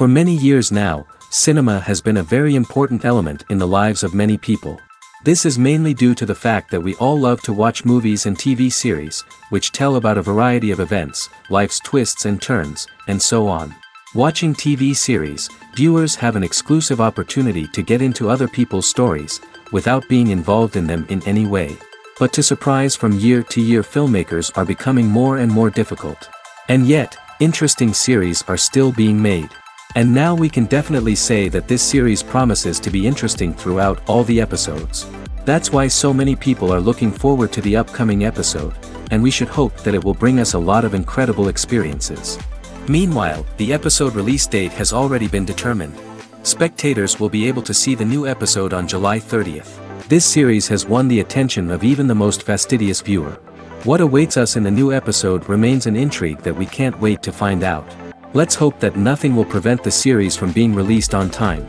For many years now, cinema has been a very important element in the lives of many people. This is mainly due to the fact that we all love to watch movies and TV series, which tell about a variety of events, life's twists and turns, and so on. Watching TV series, viewers have an exclusive opportunity to get into other people's stories, without being involved in them in any way. But to surprise from year to year, filmmakers are becoming more and more difficult. And yet, interesting series are still being made. And now we can definitely say that this series promises to be interesting throughout all the episodes. That's why so many people are looking forward to the upcoming episode, and we should hope that it will bring us a lot of incredible experiences. Meanwhile, the episode release date has already been determined. Spectators will be able to see the new episode on July 30th. This series has won the attention of even the most fastidious viewer. What awaits us in the new episode remains an intrigue that we can't wait to find out. Let's hope that nothing will prevent the series from being released on time.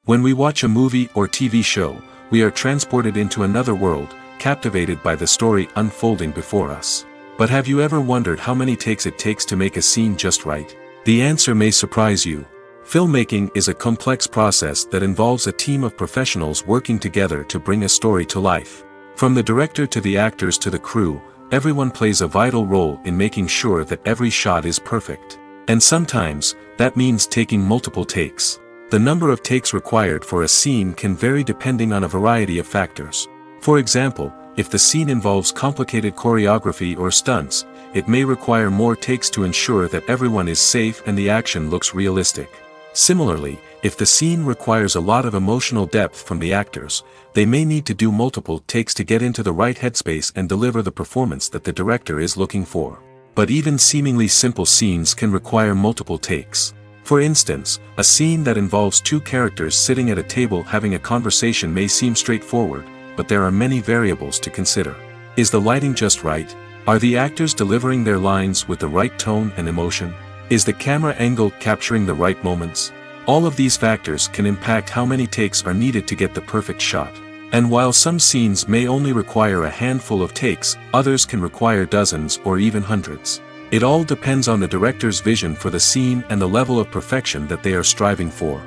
When we watch a movie or TV show, we are transported into another world, captivated by the story unfolding before us. But have you ever wondered how many takes it takes to make a scene just right? The answer may surprise you. Filmmaking is a complex process that involves a team of professionals working together to bring a story to life. From the director to the actors to the crew, everyone plays a vital role in making sure that every shot is perfect. And sometimes, that means taking multiple takes. The number of takes required for a scene can vary depending on a variety of factors. For example, if the scene involves complicated choreography or stunts, it may require more takes to ensure that everyone is safe and the action looks realistic. Similarly, if the scene requires a lot of emotional depth from the actors, they may need to do multiple takes to get into the right headspace and deliver the performance that the director is looking for. But even seemingly simple scenes can require multiple takes. For instance, a scene that involves two characters sitting at a table having a conversation may seem straightforward, but there are many variables to consider. Is the lighting just right? Are the actors delivering their lines with the right tone and emotion? Is the camera angle capturing the right moments? All of these factors can impact how many takes are needed to get the perfect shot. And while some scenes may only require a handful of takes, others can require dozens or even hundreds. It all depends on the director's vision for the scene and the level of perfection that they are striving for.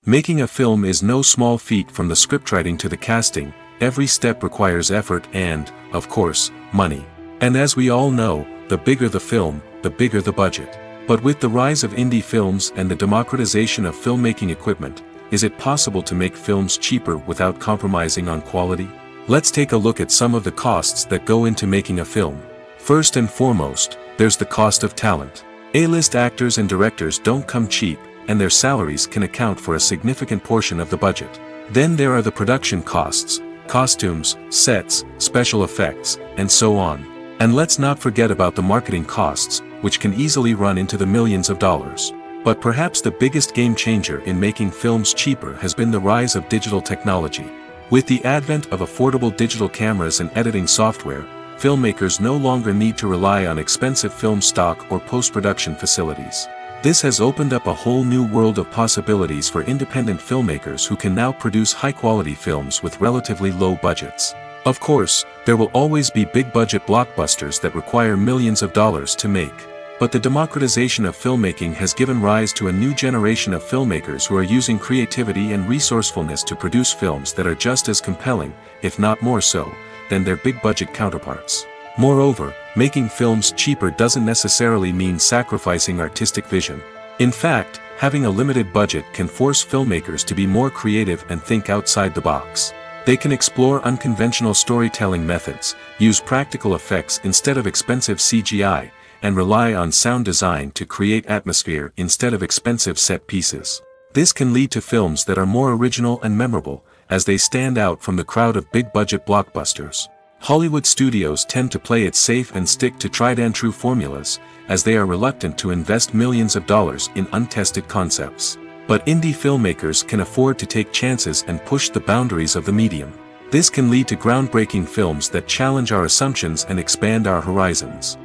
Making a film is no small feat. From the scriptwriting to the casting, every step requires effort and, of course, money. And as we all know, the bigger the film, the bigger the budget. But with the rise of indie films and the democratization of filmmaking equipment, is it possible to make films cheaper without compromising on quality? Let's take a look at some of the costs that go into making a film. First and foremost, there's the cost of talent. A-list actors and directors don't come cheap, and their salaries can account for a significant portion of the budget. Then there are the production costs, costumes, sets, special effects, and so on. And let's not forget about the marketing costs, which can easily run into the millions of dollars. But perhaps the biggest game changer in making films cheaper has been the rise of digital technology. With the advent of affordable digital cameras and editing software, filmmakers no longer need to rely on expensive film stock or post-production facilities. This has opened up a whole new world of possibilities for independent filmmakers who can now produce high-quality films with relatively low budgets. Of course, there will always be big-budget blockbusters that require millions of dollars to make. But the democratization of filmmaking has given rise to a new generation of filmmakers who are using creativity and resourcefulness to produce films that are just as compelling, if not more so, than their big-budget counterparts. Moreover, making films cheaper doesn't necessarily mean sacrificing artistic vision. In fact, having a limited budget can force filmmakers to be more creative and think outside the box. They can explore unconventional storytelling methods, use practical effects instead of expensive CGI, and rely on sound design to create atmosphere instead of expensive set pieces. This can lead to films that are more original and memorable, as they stand out from the crowd of big-budget blockbusters. Hollywood studios tend to play it safe and stick to tried-and-true formulas, as they are reluctant to invest millions of dollars in untested concepts. But indie filmmakers can afford to take chances and push the boundaries of the medium. This can lead to groundbreaking films that challenge our assumptions and expand our horizons.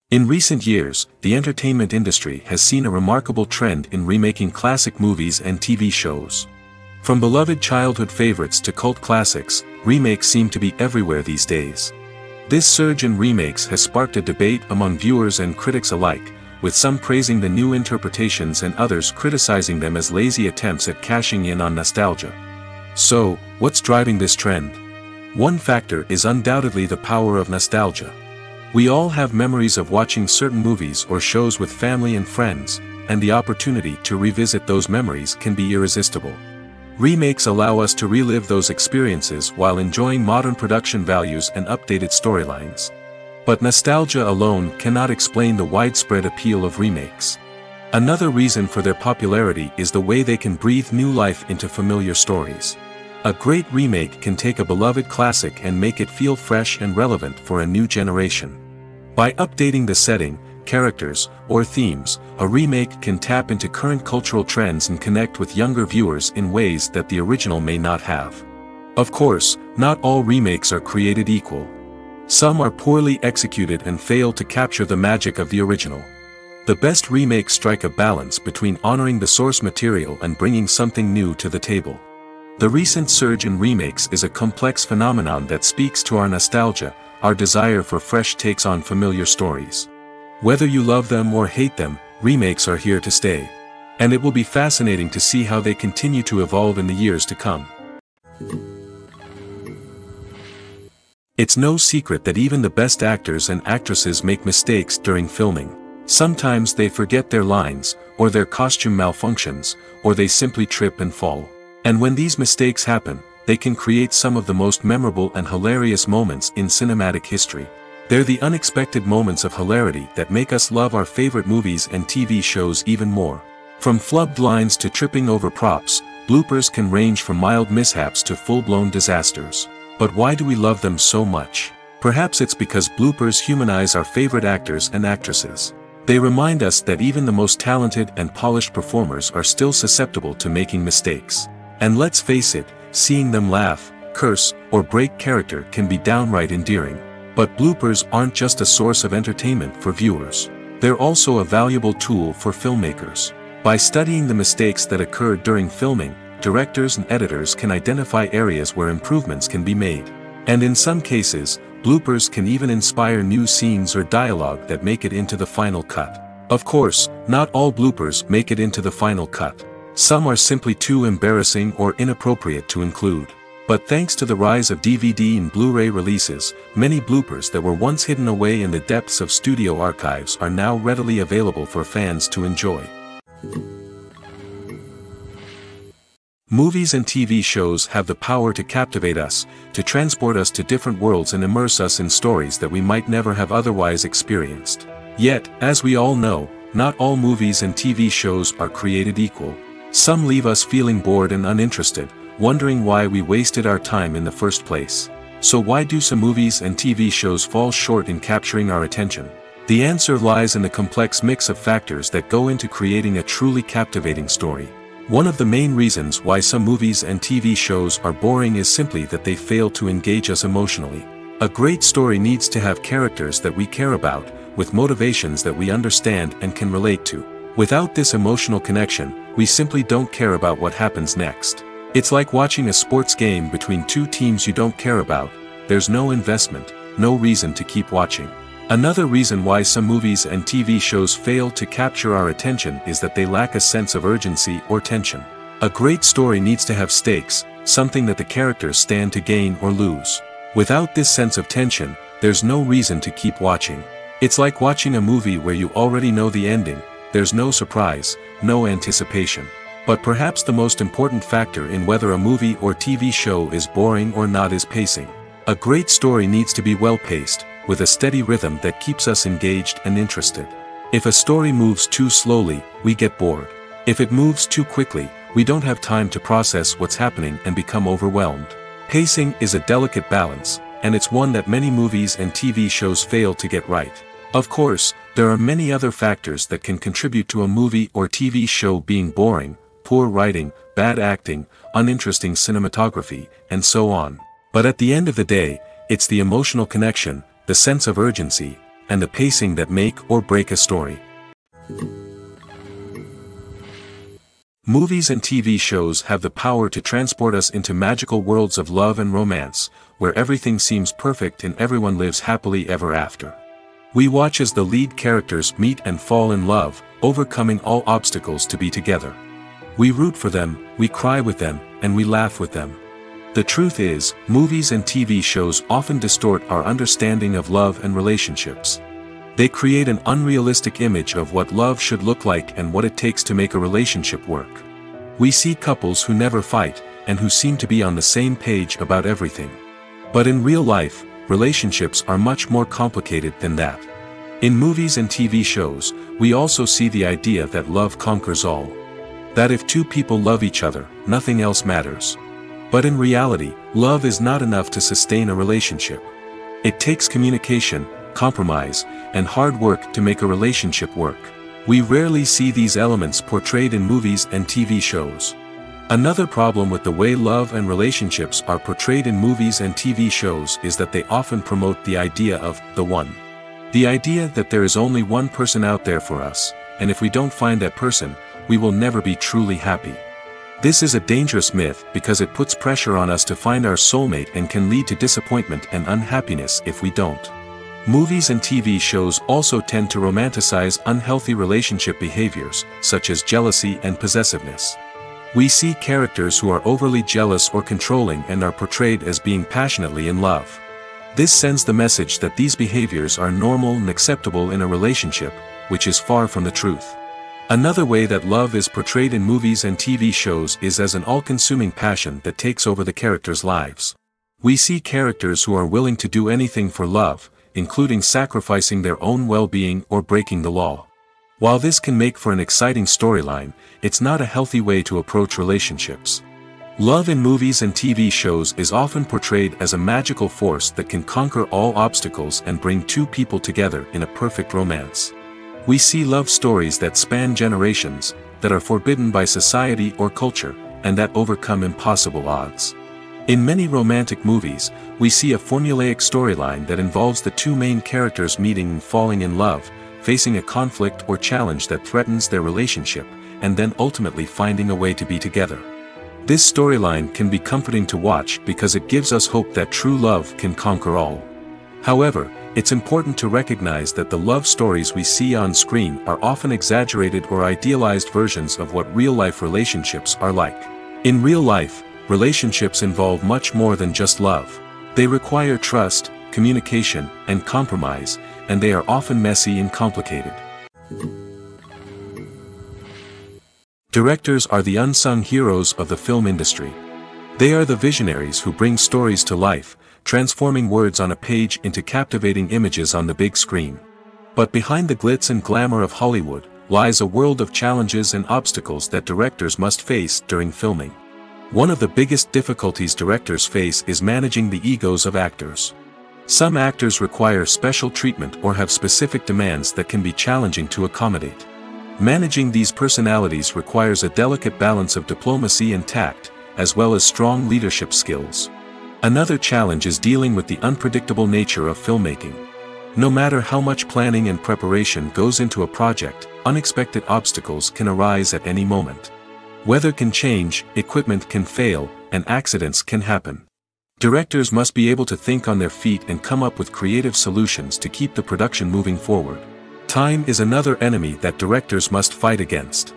In recent years, the entertainment industry has seen a remarkable trend in remaking classic movies and TV shows. From beloved childhood favorites to cult classics, remakes seem to be everywhere these days. This surge in remakes has sparked a debate among viewers and critics alike, with some praising the new interpretations and others criticizing them as lazy attempts at cashing in on nostalgia. So, what's driving this trend? One factor is undoubtedly the power of nostalgia. We all have memories of watching certain movies or shows with family and friends, and the opportunity to revisit those memories can be irresistible. Remakes allow us to relive those experiences while enjoying modern production values and updated storylines. But nostalgia alone cannot explain the widespread appeal of remakes. Another reason for their popularity is the way they can breathe new life into familiar stories. A great remake can take a beloved classic and make it feel fresh and relevant for a new generation. By updating the setting, characters, or themes, a remake can tap into current cultural trends and connect with younger viewers in ways that the original may not have. Of course, not all remakes are created equal. Some are poorly executed and fail to capture the magic of the original. The best remakes strike a balance between honoring the source material and bringing something new to the table. The recent surge in remakes is a complex phenomenon that speaks to our nostalgia, our desire for fresh takes on familiar stories. Whether you love them or hate them, remakes are here to stay. And it will be fascinating to see how they continue to evolve in the years to come. It's no secret that even the best actors and actresses make mistakes during filming. Sometimes they forget their lines, or their costume malfunctions, or they simply trip and fall. And when these mistakes happen, they can create some of the most memorable and hilarious moments in cinematic history. They're the unexpected moments of hilarity that make us love our favorite movies and TV shows even more. From flubbed lines to tripping over props, bloopers can range from mild mishaps to full-blown disasters. But why do we love them so much? Perhaps it's because bloopers humanize our favorite actors and actresses. They remind us that even the most talented and polished performers are still susceptible to making mistakes. And let's face it, seeing them laugh, curse, or break character can be downright endearing. But bloopers aren't just a source of entertainment for viewers. They're also a valuable tool for filmmakers. By studying the mistakes that occurred during filming, directors and editors can identify areas where improvements can be made. And in some cases, bloopers can even inspire new scenes or dialogue that make it into the final cut. Of course, not all bloopers make it into the final cut. Some are simply too embarrassing or inappropriate to include. But thanks to the rise of DVD and Blu-ray releases, many bloopers that were once hidden away in the depths of studio archives are now readily available for fans to enjoy. Movies and TV shows have the power to captivate us, to transport us to different worlds and immerse us in stories that we might never have otherwise experienced. Yet, as we all know, not all movies and TV shows are created equal. Some leave us feeling bored and uninterested, wondering why we wasted our time in the first place. So why do some movies and TV shows fall short in capturing our attention? The answer lies in the complex mix of factors that go into creating a truly captivating story. One of the main reasons why some movies and TV shows are boring is simply that they fail to engage us emotionally. A great story needs to have characters that we care about, with motivations that we understand and can relate to. Without this emotional connection, we simply don't care about what happens next. It's like watching a sports game between two teams you don't care about. There's no investment, no reason to keep watching. Another reason why some movies and TV shows fail to capture our attention is that they lack a sense of urgency or tension. A great story needs to have stakes, something that the characters stand to gain or lose. Without this sense of tension, there's no reason to keep watching. It's like watching a movie where you already know the ending, there's no surprise, no anticipation. But perhaps the most important factor in whether a movie or TV show is boring or not is pacing. A great story needs to be well-paced, with a steady rhythm that keeps us engaged and interested. If a story moves too slowly, we get bored. If it moves too quickly, we don't have time to process what's happening and become overwhelmed. Pacing is a delicate balance, and it's one that many movies and TV shows fail to get right. Of course, there are many other factors that can contribute to a movie or TV show being boring: poor writing, bad acting, uninteresting cinematography, and so on. But at the end of the day, it's the emotional connection, the sense of urgency, and the pacing that make or break a story. Movies and TV shows have the power to transport us into magical worlds of love and romance, where everything seems perfect and everyone lives happily ever after. We watch as the lead characters meet and fall in love, overcoming all obstacles to be together. We root for them, we cry with them, and we laugh with them. The truth is, movies and TV shows often distort our understanding of love and relationships. They create an unrealistic image of what love should look like and what it takes to make a relationship work. We see couples who never fight, and who seem to be on the same page about everything. But in real life, relationships are much more complicated than that. In movies and TV shows, we also see the idea that love conquers all. That if two people love each other, nothing else matters. But in reality, love is not enough to sustain a relationship. It takes communication, compromise, and hard work to make a relationship work. We rarely see these elements portrayed in movies and TV shows. Another problem with the way love and relationships are portrayed in movies and TV shows is that they often promote the idea of the one. The idea that there is only one person out there for us, and if we don't find that person, we will never be truly happy. This is a dangerous myth because it puts pressure on us to find our soulmate and can lead to disappointment and unhappiness if we don't. Movies and TV shows also tend to romanticize unhealthy relationship behaviors, such as jealousy and possessiveness. We see characters who are overly jealous or controlling and are portrayed as being passionately in love. This sends the message that these behaviors are normal and acceptable in a relationship, which is far from the truth. Another way that love is portrayed in movies and TV shows is as an all-consuming passion that takes over the characters' lives. We see characters who are willing to do anything for love, including sacrificing their own well-being or breaking the law. While this can make for an exciting storyline, it's not a healthy way to approach relationships. Love in movies and TV shows is often portrayed as a magical force that can conquer all obstacles and bring two people together in a perfect romance. We see love stories that span generations, that are forbidden by society or culture, and that overcome impossible odds. In many romantic movies, we see a formulaic storyline that involves the two main characters meeting and falling in love, facing a conflict or challenge that threatens their relationship, and then ultimately finding a way to be together. This storyline can be comforting to watch because it gives us hope that true love can conquer all. However, it's important to recognize that the love stories we see on screen are often exaggerated or idealized versions of what real-life relationships are like. In real life, relationships involve much more than just love. They require trust, communication, and compromise, and they are often messy and complicated. Directors are the unsung heroes of the film industry. They are the visionaries who bring stories to life, transforming words on a page into captivating images on the big screen. But behind the glitz and glamour of Hollywood, lies a world of challenges and obstacles that directors must face during filming. One of the biggest difficulties directors face is managing the egos of actors. Some actors require special treatment or have specific demands that can be challenging to accommodate. Managing these personalities requires a delicate balance of diplomacy and tact, as well as strong leadership skills. Another challenge is dealing with the unpredictable nature of filmmaking. No matter how much planning and preparation goes into a project, unexpected obstacles can arise at any moment. Weather can change, equipment can fail, and accidents can happen. Directors must be able to think on their feet and come up with creative solutions to keep the production moving forward. Time is another enemy that directors must fight against.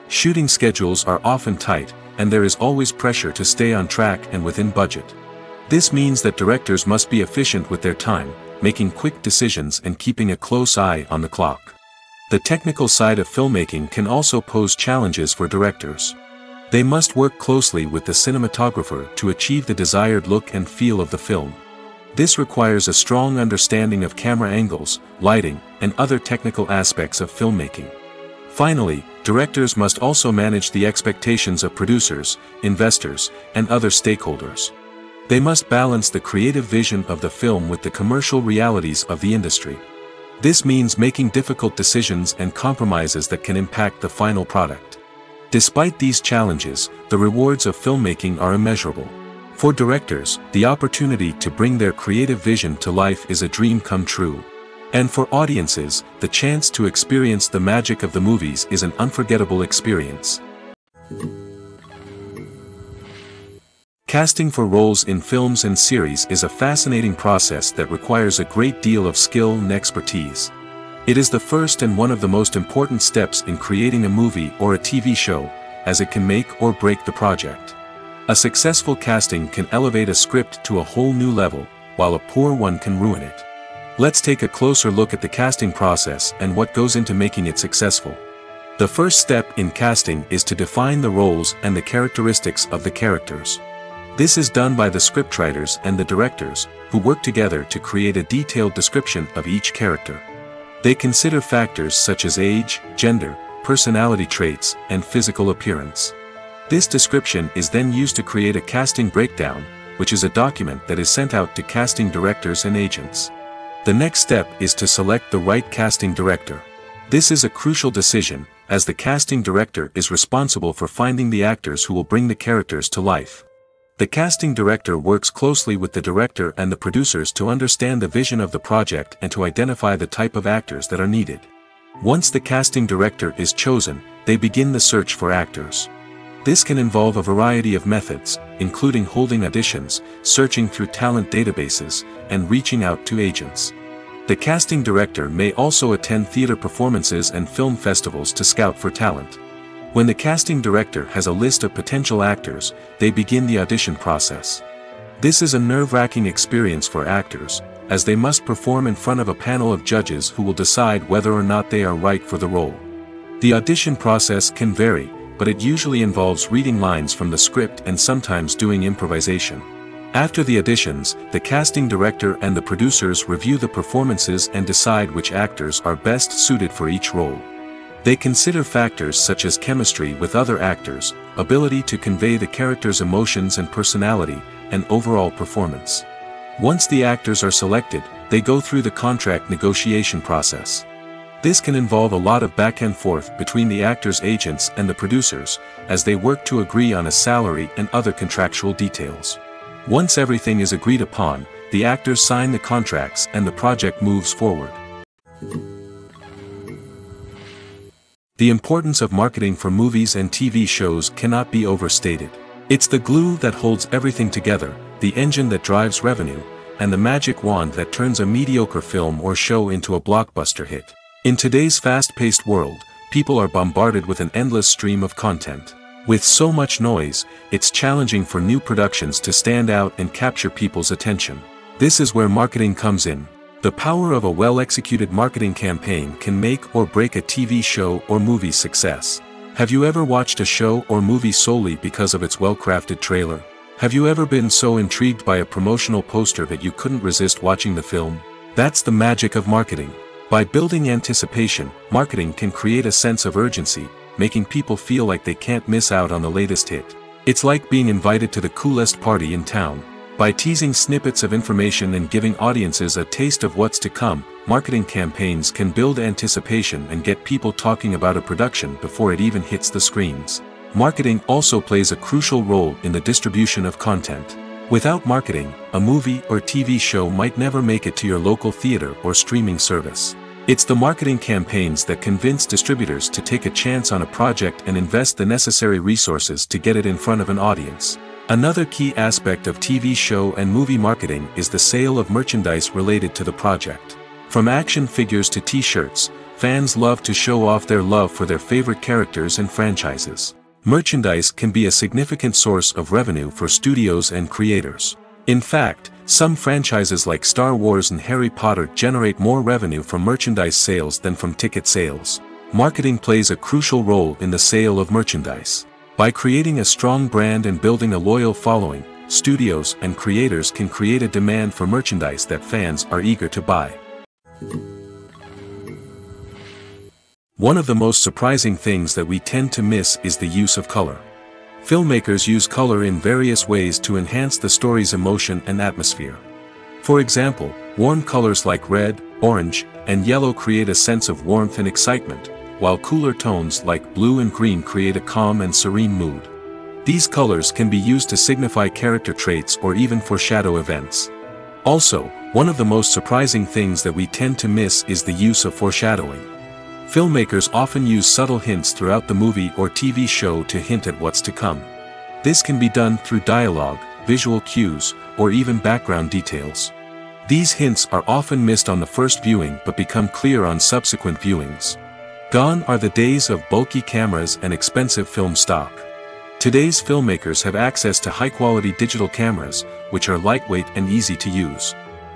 Shooting schedules are often tight, and there is always pressure to stay on track and within budget. This means that directors must be efficient with their time, making quick decisions and keeping a close eye on the clock. The technical side of filmmaking can also pose challenges for directors. They must work closely with the cinematographer to achieve the desired look and feel of the film. This requires a strong understanding of camera angles, lighting, and other technical aspects of filmmaking. Finally, directors must also manage the expectations of producers, investors, and other stakeholders. They must balance the creative vision of the film with the commercial realities of the industry. This means making difficult decisions and compromises that can impact the final product. Despite these challenges, the rewards of filmmaking are immeasurable. For directors, the opportunity to bring their creative vision to life is a dream come true. And for audiences, the chance to experience the magic of the movies is an unforgettable experience. Casting for roles in films and series is a fascinating process that requires a great deal of skill and expertise. It is the first and one of the most important steps in creating a movie or a TV show, as it can make or break the project. A successful casting can elevate a script to a whole new level, while a poor one can ruin it. Let's take a closer look at the casting process and what goes into making it successful. The first step in casting is to define the roles and the characteristics of the characters. This is done by the scriptwriters and the directors, who work together to create a detailed description of each character. They consider factors such as age, gender, personality traits, and physical appearance. This description is then used to create a casting breakdown, which is a document that is sent out to casting directors and agents. The next step is to select the right casting director. This is a crucial decision, as the casting director is responsible for finding the actors who will bring the characters to life. The casting director works closely with the director and the producers to understand the vision of the project and to identify the type of actors that are needed. Once the casting director is chosen, they begin the search for actors. This can involve a variety of methods, including holding auditions, searching through talent databases, and reaching out to agents. The casting director may also attend theater performances and film festivals to scout for talent. When the casting director has a list of potential actors, they begin the audition process. This is a nerve-wracking experience for actors, as they must perform in front of a panel of judges who will decide whether or not they are right for the role. The audition process can vary, but it usually involves reading lines from the script and sometimes doing improvisation. After the auditions, the casting director and the producers review the performances and decide which actors are best suited for each role. They consider factors such as chemistry with other actors, ability to convey the character's emotions and personality, and overall performance. Once the actors are selected, they go through the contract negotiation process. This can involve a lot of back and forth between the actors' agents and the producers, as they work to agree on a salary and other contractual details. Once everything is agreed upon, the actors sign the contracts and the project moves forward. The importance of marketing for movies and TV shows cannot be overstated. It's the glue that holds everything together, the engine that drives revenue, and the magic wand that turns a mediocre film or show into a blockbuster hit. In today's fast-paced world, people are bombarded with an endless stream of content. With so much noise, it's challenging for new productions to stand out and capture people's attention. This is where marketing comes in. The power of a well-executed marketing campaign can make or break a TV show or movie's success. Have you ever watched a show or movie solely because of its well-crafted trailer? Have you ever been so intrigued by a promotional poster that you couldn't resist watching the film? That's the magic of marketing. By building anticipation, marketing can create a sense of urgency, making people feel like they can't miss out on the latest hit. It's like being invited to the coolest party in town. By teasing snippets of information and giving audiences a taste of what's to come, marketing campaigns can build anticipation and get people talking about a production before it even hits the screens. Marketing also plays a crucial role in the distribution of content. Without marketing, a movie or TV show might never make it to your local theater or streaming service. It's the marketing campaigns that convince distributors to take a chance on a project and invest the necessary resources to get it in front of an audience. Another key aspect of TV show and movie marketing is the sale of merchandise related to the project. From action figures to t-shirts, fans love to show off their love for their favorite characters and franchises. Merchandise can be a significant source of revenue for studios and creators. In fact, some franchises like Star Wars and Harry Potter generate more revenue from merchandise sales than from ticket sales. Marketing plays a crucial role in the sale of merchandise. By creating a strong brand and building a loyal following, studios and creators can create a demand for merchandise that fans are eager to buy. One of the most surprising things that we tend to miss is the use of color. Filmmakers use color in various ways to enhance the story's emotion and atmosphere. For example, warm colors like red, orange, and yellow create a sense of warmth and excitement, while cooler tones like blue and green create a calm and serene mood. These colors can be used to signify character traits or even foreshadow events. Also, one of the most surprising things that we tend to miss is the use of foreshadowing. Filmmakers often use subtle hints throughout the movie or TV show to hint at what's to come. This can be done through dialogue, visual cues, or even background details. These hints are often missed on the first viewing but become clear on subsequent viewings. Gone are the days of bulky cameras and expensive film stock. Today's filmmakers have access to high-quality digital cameras, which are lightweight and easy to use.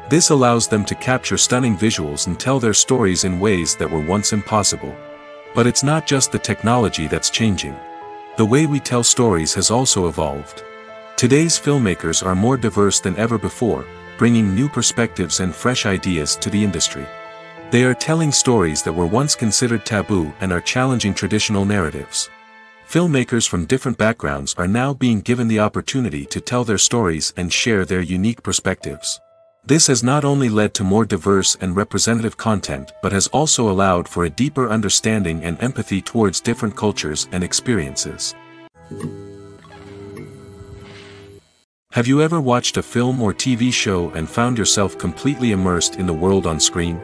This allows them to capture stunning visuals and tell their stories in ways that were once impossible. But it's not just the technology that's changing. The way we tell stories has also evolved. Today's filmmakers are more diverse than ever before, bringing new perspectives and fresh ideas to the industry. They are telling stories that were once considered taboo and are challenging traditional narratives. Filmmakers from different backgrounds are now being given the opportunity to tell their stories and share their unique perspectives. This has not only led to more diverse and representative content but has also allowed for a deeper understanding and empathy towards different cultures and experiences. Have you ever watched a film or TV show and found yourself completely immersed in the world on screen?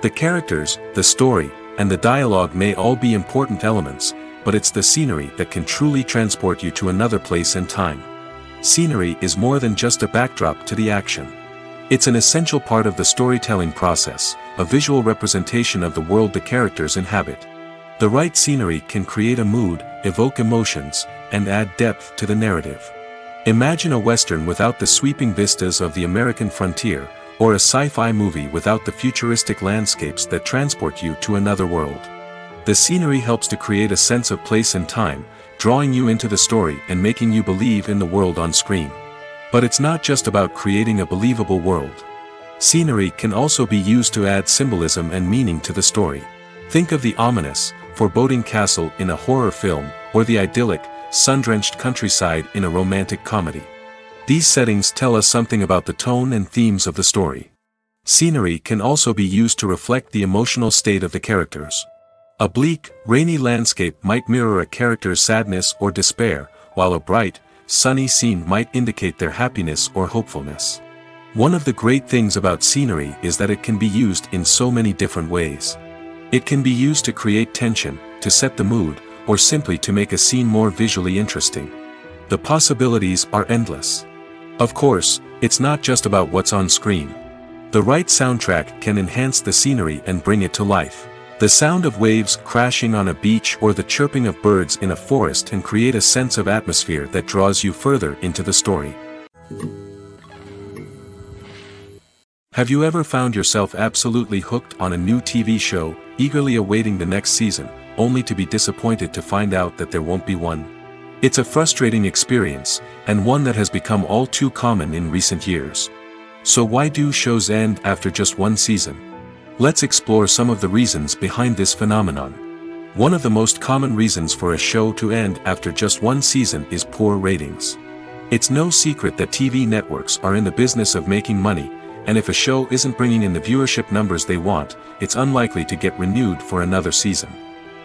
The characters, the story, and the dialogue may all be important elements, but it's the scenery that can truly transport you to another place and time. Scenery is more than just a backdrop to the action. It's an essential part of the storytelling process, a visual representation of the world the characters inhabit. The right scenery can create a mood, evoke emotions, and add depth to the narrative. Imagine a Western without the sweeping vistas of the American frontier, or a sci-fi movie without the futuristic landscapes that transport you to another world. The scenery helps to create a sense of place and time, drawing you into the story and making you believe in the world on screen. But it's not just about creating a believable world. Scenery can also be used to add symbolism and meaning to the story. Think of the ominous, foreboding castle in a horror film, or the idyllic, sun-drenched countryside in a romantic comedy. These settings tell us something about the tone and themes of the story. Scenery can also be used to reflect the emotional state of the characters. A bleak, rainy landscape might mirror a character's sadness or despair, while a bright, sunny scene might indicate their happiness or hopefulness. One of the great things about scenery is that it can be used in so many different ways. It can be used to create tension, to set the mood, or simply to make a scene more visually interesting. The possibilities are endless. Of course, it's not just about what's on screen. The right soundtrack can enhance the scenery and bring it to life. The sound of waves crashing on a beach or the chirping of birds in a forest can create a sense of atmosphere that draws you further into the story. Have you ever found yourself absolutely hooked on a new TV show, eagerly awaiting the next season, only to be disappointed to find out that there won't be one? It's a frustrating experience, and one that has become all too common in recent years. So why do shows end after just one season? Let's explore some of the reasons behind this phenomenon. One of the most common reasons for a show to end after just one season is poor ratings. It's no secret that TV networks are in the business of making money, and if a show isn't bringing in the viewership numbers they want, it's unlikely to get renewed for another season.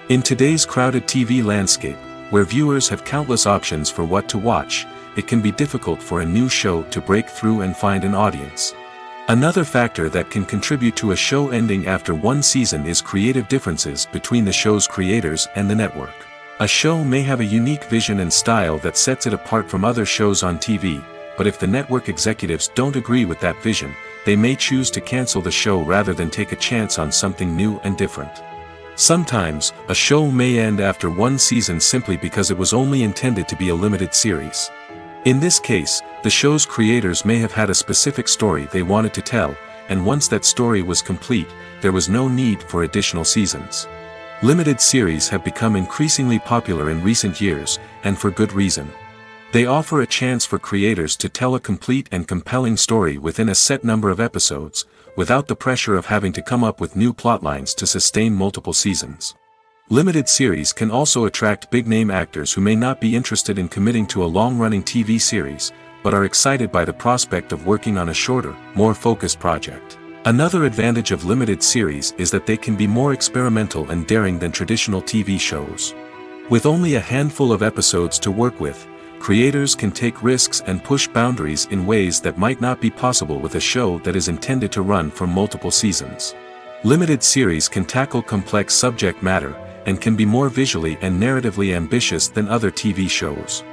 In today's crowded TV landscape, where viewers have countless options for what to watch, it can be difficult for a new show to break through and find an audience. Another factor that can contribute to a show ending after one season is creative differences between the show's creators and the network. A show may have a unique vision and style that sets it apart from other shows on TV, but if the network executives don't agree with that vision, they may choose to cancel the show rather than take a chance on something new and different. Sometimes, a show may end after one season simply because it was only intended to be a limited series. In this case, the show's creators may have had a specific story they wanted to tell, and once that story was complete, there was no need for additional seasons. Limited series have become increasingly popular in recent years, and for good reason. They offer a chance for creators to tell a complete and compelling story within a set number of episodes, without the pressure of having to come up with new plotlines to sustain multiple seasons. Limited series can also attract big-name actors who may not be interested in committing to a long-running TV series, but are excited by the prospect of working on a shorter, more focused project. Another advantage of limited series is that they can be more experimental and daring than traditional TV shows. With only a handful of episodes to work with, creators can take risks and push boundaries in ways that might not be possible with a show that is intended to run for multiple seasons. Limited series can tackle complex subject matter, and can be more visually and narratively ambitious than other TV shows.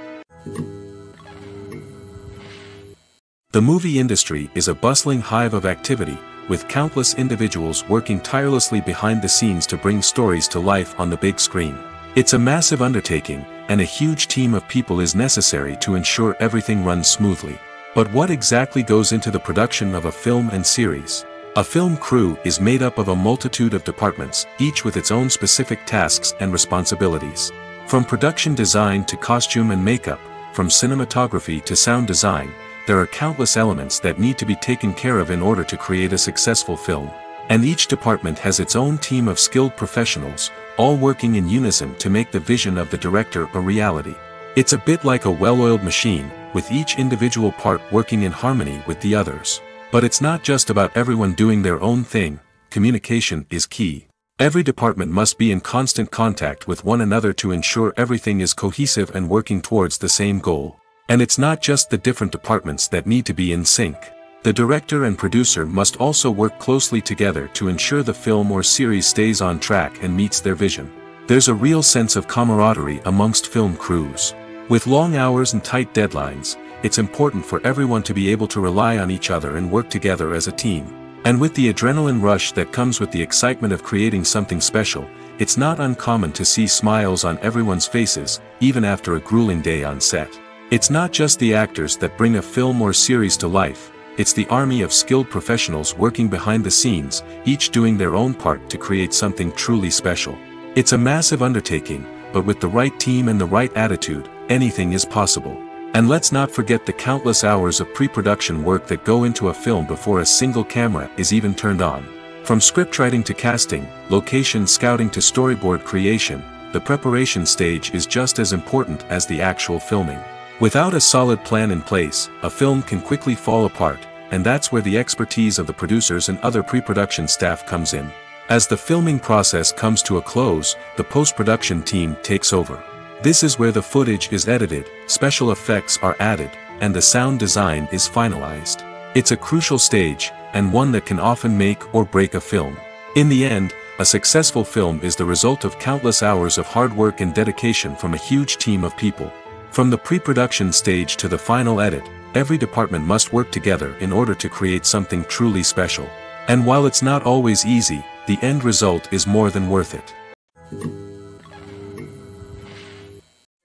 The movie industry is a bustling hive of activity, with countless individuals working tirelessly behind the scenes to bring stories to life on the big screen. It's a massive undertaking, and a huge team of people is necessary to ensure everything runs smoothly. But what exactly goes into the production of a film and series? A film crew is made up of a multitude of departments, each with its own specific tasks and responsibilities. From production design to costume and makeup, from cinematography to sound design, there are countless elements that need to be taken care of in order to create a successful film. And each department has its own team of skilled professionals, all working in unison to make the vision of the director a reality. It's a bit like a well-oiled machine, with each individual part working in harmony with the others. But it's not just about everyone doing their own thing. Communication is key. Every department must be in constant contact with one another to ensure everything is cohesive and working towards the same goal. And it's not just the different departments that need to be in sync. The director and producer must also work closely together to ensure the film or series stays on track and meets their vision. There's a real sense of camaraderie amongst film crews. With long hours and tight deadlines, it's important for everyone to be able to rely on each other and work together as a team. And with the adrenaline rush that comes with the excitement of creating something special, it's not uncommon to see smiles on everyone's faces, even after a grueling day on set. It's not just the actors that bring a film or series to life, it's the army of skilled professionals working behind the scenes, each doing their own part to create something truly special. It's a massive undertaking, but with the right team and the right attitude, anything is possible. And let's not forget the countless hours of pre-production work that go into a film before a single camera is even turned on. From scriptwriting to casting, location scouting to storyboard creation, the preparation stage is just as important as the actual filming. Without a solid plan in place, a film can quickly fall apart, and that's where the expertise of the producers and other pre-production staff comes in. As the filming process comes to a close, the post-production team takes over. This is where the footage is edited, special effects are added, and the sound design is finalized. It's a crucial stage, and one that can often make or break a film. In the end, a successful film is the result of countless hours of hard work and dedication from a huge team of people. From the pre-production stage to the final edit, every department must work together in order to create something truly special. And while it's not always easy, the end result is more than worth it.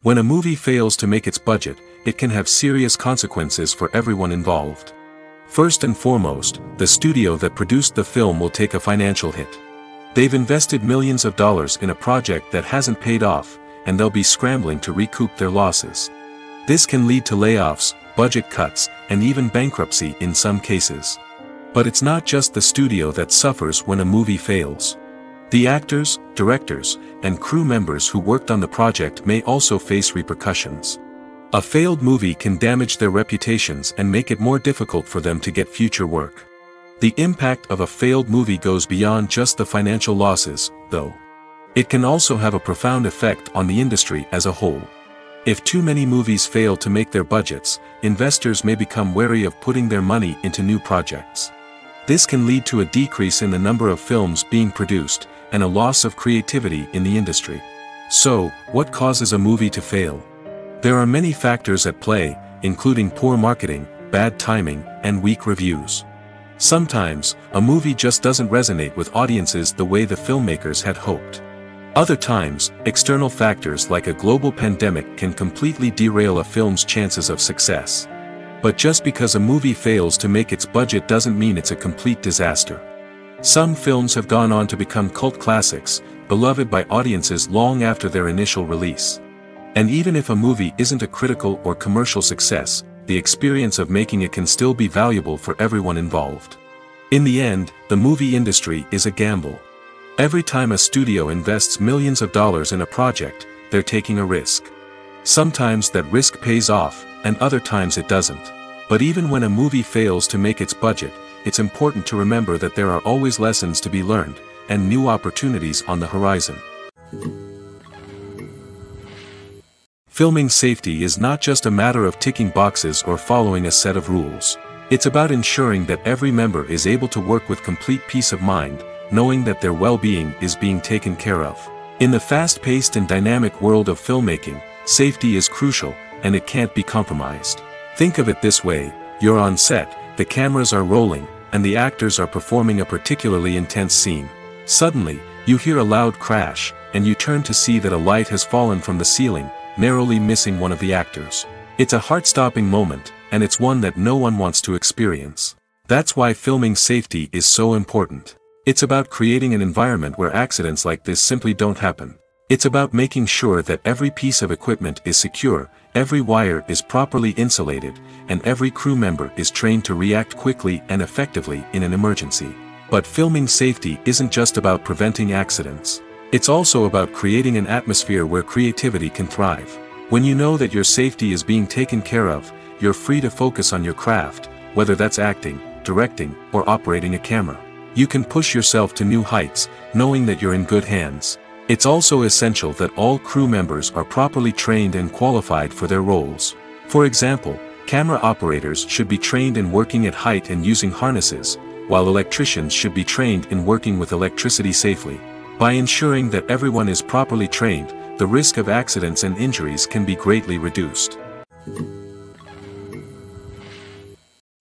When a movie fails to make its budget, it can have serious consequences for everyone involved. First and foremost, the studio that produced the film will take a financial hit. They've invested millions of dollars in a project that hasn't paid off, and they'll be scrambling to recoup their losses. This can lead to layoffs, budget cuts, and even bankruptcy in some cases. But it's not just the studio that suffers when a movie fails. The actors, directors, and crew members who worked on the project may also face repercussions. A failed movie can damage their reputations and make it more difficult for them to get future work. The impact of a failed movie goes beyond just the financial losses, though. It can also have a profound effect on the industry as a whole. If too many movies fail to make their budgets, investors may become wary of putting their money into new projects. This can lead to a decrease in the number of films being produced, and a loss of creativity in the industry. So, what causes a movie to fail? There are many factors at play, including poor marketing, bad timing, and weak reviews. Sometimes, a movie just doesn't resonate with audiences the way the filmmakers had hoped. Other times, external factors like a global pandemic can completely derail a film's chances of success. But just because a movie fails to make its budget doesn't mean it's a complete disaster. Some films have gone on to become cult classics, beloved by audiences long after their initial release. And even if a movie isn't a critical or commercial success, the experience of making it can still be valuable for everyone involved. In the end, the movie industry is a gamble. Every time a studio invests millions of dollars in a project, they're taking a risk. Sometimes that risk pays off, and other times it doesn't. But even when a movie fails to make its budget, it's important to remember that there are always lessons to be learned, and new opportunities on the horizon. Filming safety is not just a matter of ticking boxes or following a set of rules. It's about ensuring that every member is able to work with complete peace of mind, knowing that their well-being is being taken care of. In the fast-paced and dynamic world of filmmaking, safety is crucial, and it can't be compromised. Think of it this way: you're on set, the cameras are rolling, and the actors are performing a particularly intense scene. Suddenly, you hear a loud crash, and you turn to see that a light has fallen from the ceiling, narrowly missing one of the actors. It's a heart-stopping moment, and it's one that no one wants to experience. That's why filming safety is so important. It's about creating an environment where accidents like this simply don't happen. It's about making sure that every piece of equipment is secure, every wire is properly insulated, and every crew member is trained to react quickly and effectively in an emergency. But filming safety isn't just about preventing accidents. It's also about creating an atmosphere where creativity can thrive. When you know that your safety is being taken care of, you're free to focus on your craft, whether that's acting, directing, or operating a camera. You can push yourself to new heights, knowing that you're in good hands. It's also essential that all crew members are properly trained and qualified for their roles. For example, camera operators should be trained in working at height and using harnesses, while electricians should be trained in working with electricity safely. By ensuring that everyone is properly trained, the risk of accidents and injuries can be greatly reduced.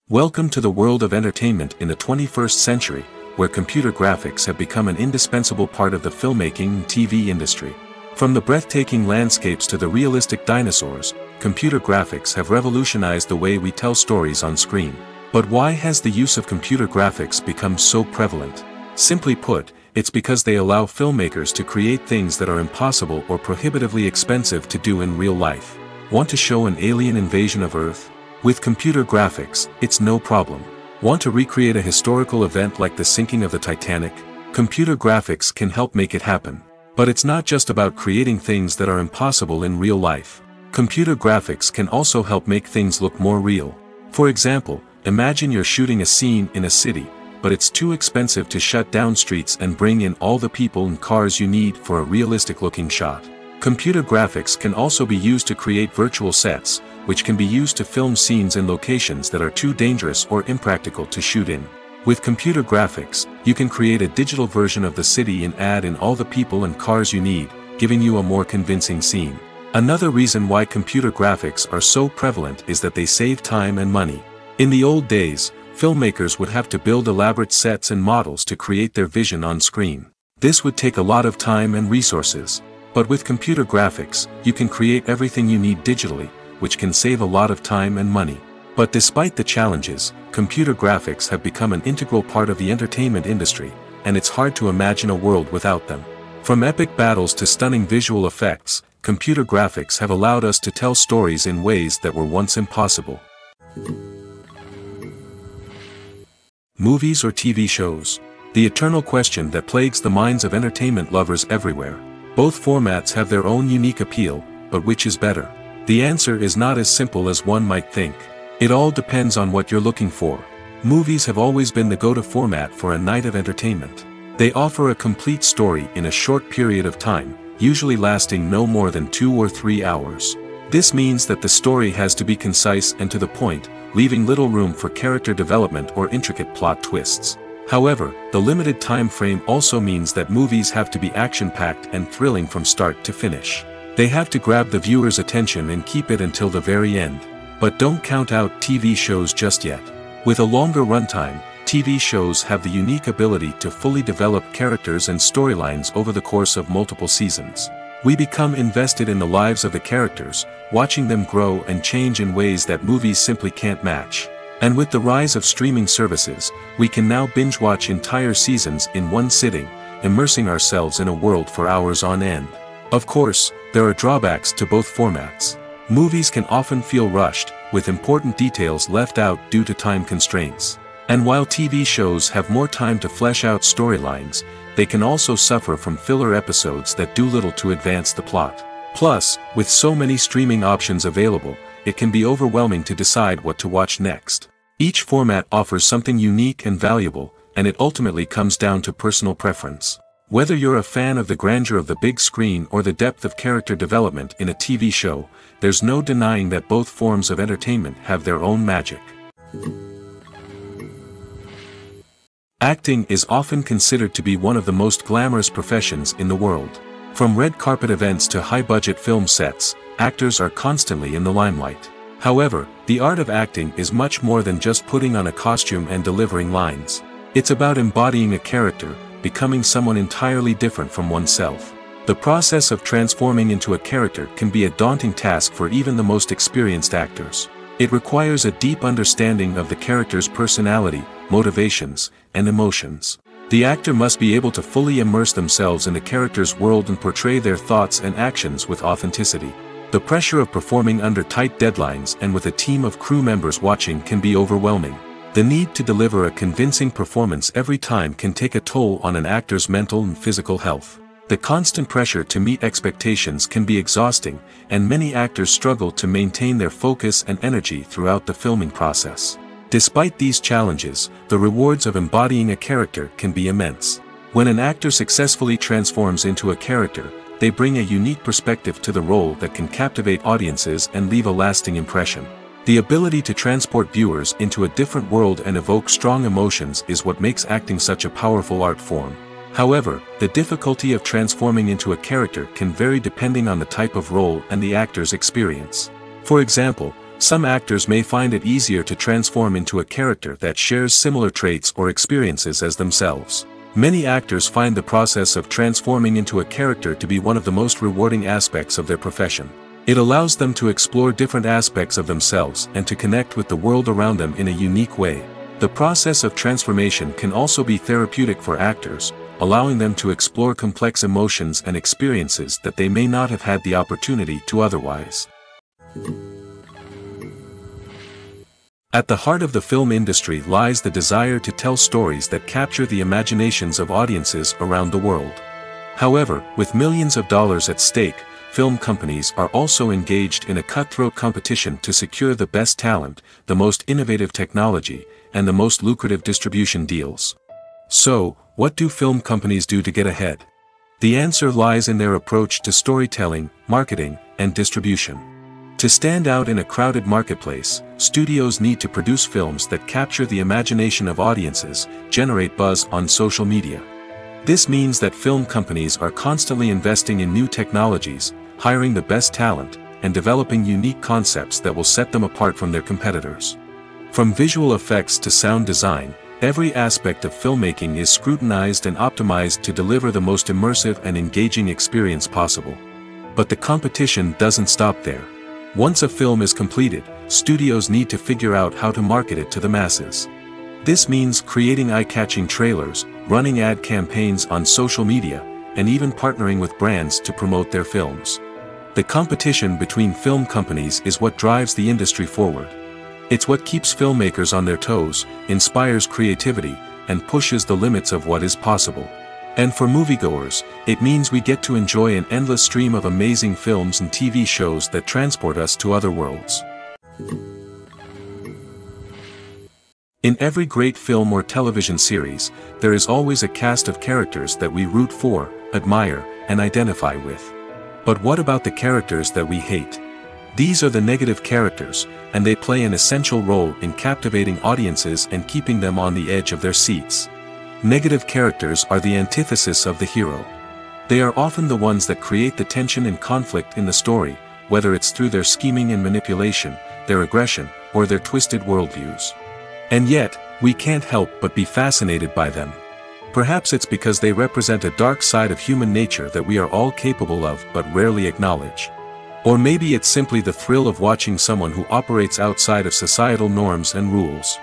Welcome to the world of entertainment in the 21st century, where computer graphics have become an indispensable part of the filmmaking and TV industry. From the breathtaking landscapes to the realistic dinosaurs, computer graphics have revolutionized the way we tell stories on screen. But why has the use of computer graphics become so prevalent? Simply put, it's because they allow filmmakers to create things that are impossible or prohibitively expensive to do in real life. Want to show an alien invasion of Earth? With computer graphics, it's no problem. Want to recreate a historical event like the sinking of the Titanic? Computer graphics can help make it happen. But it's not just about creating things that are impossible in real life. Computer graphics can also help make things look more real. For example, imagine you're shooting a scene in a city, but it's too expensive to shut down streets and bring in all the people and cars you need for a realistic-looking shot. Computer graphics can also be used to create virtual sets, which can be used to film scenes in locations that are too dangerous or impractical to shoot in. With computer graphics, you can create a digital version of the city and add in all the people and cars you need, giving you a more convincing scene. Another reason why computer graphics are so prevalent is that they save time and money. In the old days, filmmakers would have to build elaborate sets and models to create their vision on screen. This would take a lot of time and resources. But with computer graphics, you can create everything you need digitally, which can save a lot of time and money. But despite the challenges, computer graphics have become an integral part of the entertainment industry, and it's hard to imagine a world without them. From epic battles to stunning visual effects, computer graphics have allowed us to tell stories in ways that were once impossible. Movies or TV shows? The eternal question that plagues the minds of entertainment lovers everywhere. Both formats have their own unique appeal, but which is better? The answer is not as simple as one might think. It all depends on what you're looking for. Movies have always been the go-to format for a night of entertainment. They offer a complete story in a short period of time, usually lasting no more than 2 or 3 hours. This means that the story has to be concise and to the point, leaving little room for character development or intricate plot twists. However, the limited time frame also means that movies have to be action-packed and thrilling from start to finish. They have to grab the viewer's attention and keep it until the very end. But don't count out TV shows just yet. With a longer runtime, TV shows have the unique ability to fully develop characters and storylines over the course of multiple seasons. We become invested in the lives of the characters, watching them grow and change in ways that movies simply can't match. And with the rise of streaming services, we can now binge-watch entire seasons in one sitting, immersing ourselves in a world for hours on end. Of course, there are drawbacks to both formats. Movies can often feel rushed, with important details left out due to time constraints. And while TV shows have more time to flesh out storylines, they can also suffer from filler episodes that do little to advance the plot. Plus, with so many streaming options available, it can be overwhelming to decide what to watch next. Each format offers something unique and valuable, and it ultimately comes down to personal preference. Whether you're a fan of the grandeur of the big screen or the depth of character development in a TV show, there's no denying that both forms of entertainment have their own magic. Acting is often considered to be one of the most glamorous professions in the world. From red carpet events to high-budget film sets, actors are constantly in the limelight. However, the art of acting is much more than just putting on a costume and delivering lines. It's about embodying a character, becoming someone entirely different from oneself. The process of transforming into a character can be a daunting task for even the most experienced actors. It requires a deep understanding of the character's personality, motivations, and emotions. The actor must be able to fully immerse themselves in the character's world and portray their thoughts and actions with authenticity. The pressure of performing under tight deadlines and with a team of crew members watching can be overwhelming. The need to deliver a convincing performance every time can take a toll on an actor's mental and physical health. The constant pressure to meet expectations can be exhausting, and many actors struggle to maintain their focus and energy throughout the filming process. Despite these challenges, the rewards of embodying a character can be immense. When an actor successfully transforms into a character, they bring a unique perspective to the role that can captivate audiences and leave a lasting impression. The ability to transport viewers into a different world and evoke strong emotions is what makes acting such a powerful art form. However, the difficulty of transforming into a character can vary depending on the type of role and the actor's experience. For example, some actors may find it easier to transform into a character that shares similar traits or experiences as themselves. Many actors find the process of transforming into a character to be one of the most rewarding aspects of their profession. It allows them to explore different aspects of themselves and to connect with the world around them in a unique way. The process of transformation can also be therapeutic for actors, allowing them to explore complex emotions and experiences that they may not have had the opportunity to otherwise. At the heart of the film industry lies the desire to tell stories that capture the imaginations of audiences around the world. However, with millions of dollars at stake, film companies are also engaged in a cutthroat competition to secure the best talent, the most innovative technology, and the most lucrative distribution deals. So, what do film companies do to get ahead? The answer lies in their approach to storytelling, marketing, and distribution. To stand out in a crowded marketplace, studios need to produce films that capture the imagination of audiences, generate buzz on social media. This means that film companies are constantly investing in new technologies, hiring the best talent, and developing unique concepts that will set them apart from their competitors. From visual effects to sound design, every aspect of filmmaking is scrutinized and optimized to deliver the most immersive and engaging experience possible. But the competition doesn't stop there. Once a film is completed, studios need to figure out how to market it to the masses. This means creating eye-catching trailers, running ad campaigns on social media, and even partnering with brands to promote their films. The competition between film companies is what drives the industry forward. It's what keeps filmmakers on their toes, inspires creativity, and pushes the limits of what is possible. And for moviegoers, it means we get to enjoy an endless stream of amazing films and TV shows that transport us to other worlds. In every great film or television series, there is always a cast of characters that we root for, admire, and identify with. But what about the characters that we hate? These are the negative characters, and they play an essential role in captivating audiences and keeping them on the edge of their seats. Negative characters are the antithesis of the hero. They are often the ones that create the tension and conflict in the story, whether it's through their scheming and manipulation, their aggression, or their twisted worldviews. And yet, We can't help but be fascinated by them. Perhaps it's because they represent a dark side of human nature that we are all capable of but rarely acknowledge. Or maybe it's simply the thrill of watching someone who operates outside of societal norms and rules.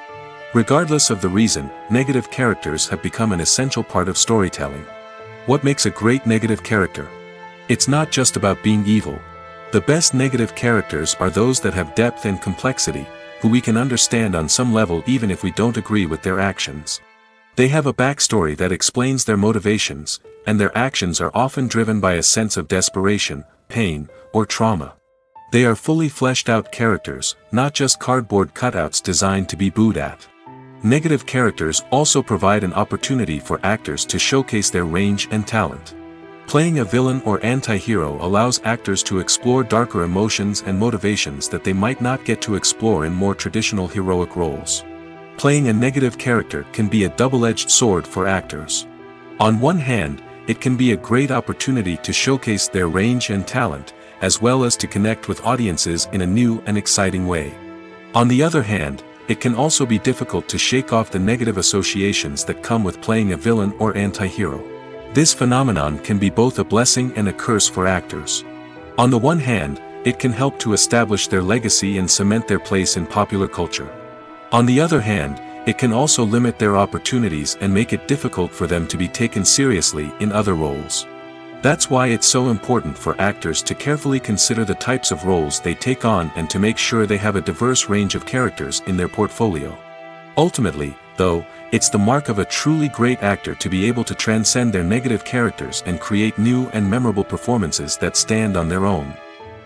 Regardless of the reason, negative characters have become an essential part of storytelling. What makes a great negative character? It's not just about being evil. The best negative characters are those that have depth and complexity, who we can understand on some level even if we don't agree with their actions. They have a backstory that explains their motivations, and their actions are often driven by a sense of desperation, pain, or trauma. They are fully fleshed out characters, not just cardboard cutouts designed to be booed at. Negative characters also provide an opportunity for actors to showcase their range and talent. Playing a villain or anti-hero allows actors to explore darker emotions and motivations that they might not get to explore in more traditional heroic roles. Playing a negative character can be a double-edged sword for actors. On one hand, it can be a great opportunity to showcase their range and talent, as well as to connect with audiences in a new and exciting way. On the other hand, it can also be difficult to shake off the negative associations that come with playing a villain or anti-hero. This phenomenon can be both a blessing and a curse for actors. On the one hand, it can help to establish their legacy and cement their place in popular culture. On the other hand, it can also limit their opportunities and make it difficult for them to be taken seriously in other roles. That's why it's so important for actors to carefully consider the types of roles they take on and to make sure they have a diverse range of characters in their portfolio. Ultimately, though, it's the mark of a truly great actor to be able to transcend their negative characters and create new and memorable performances that stand on their own.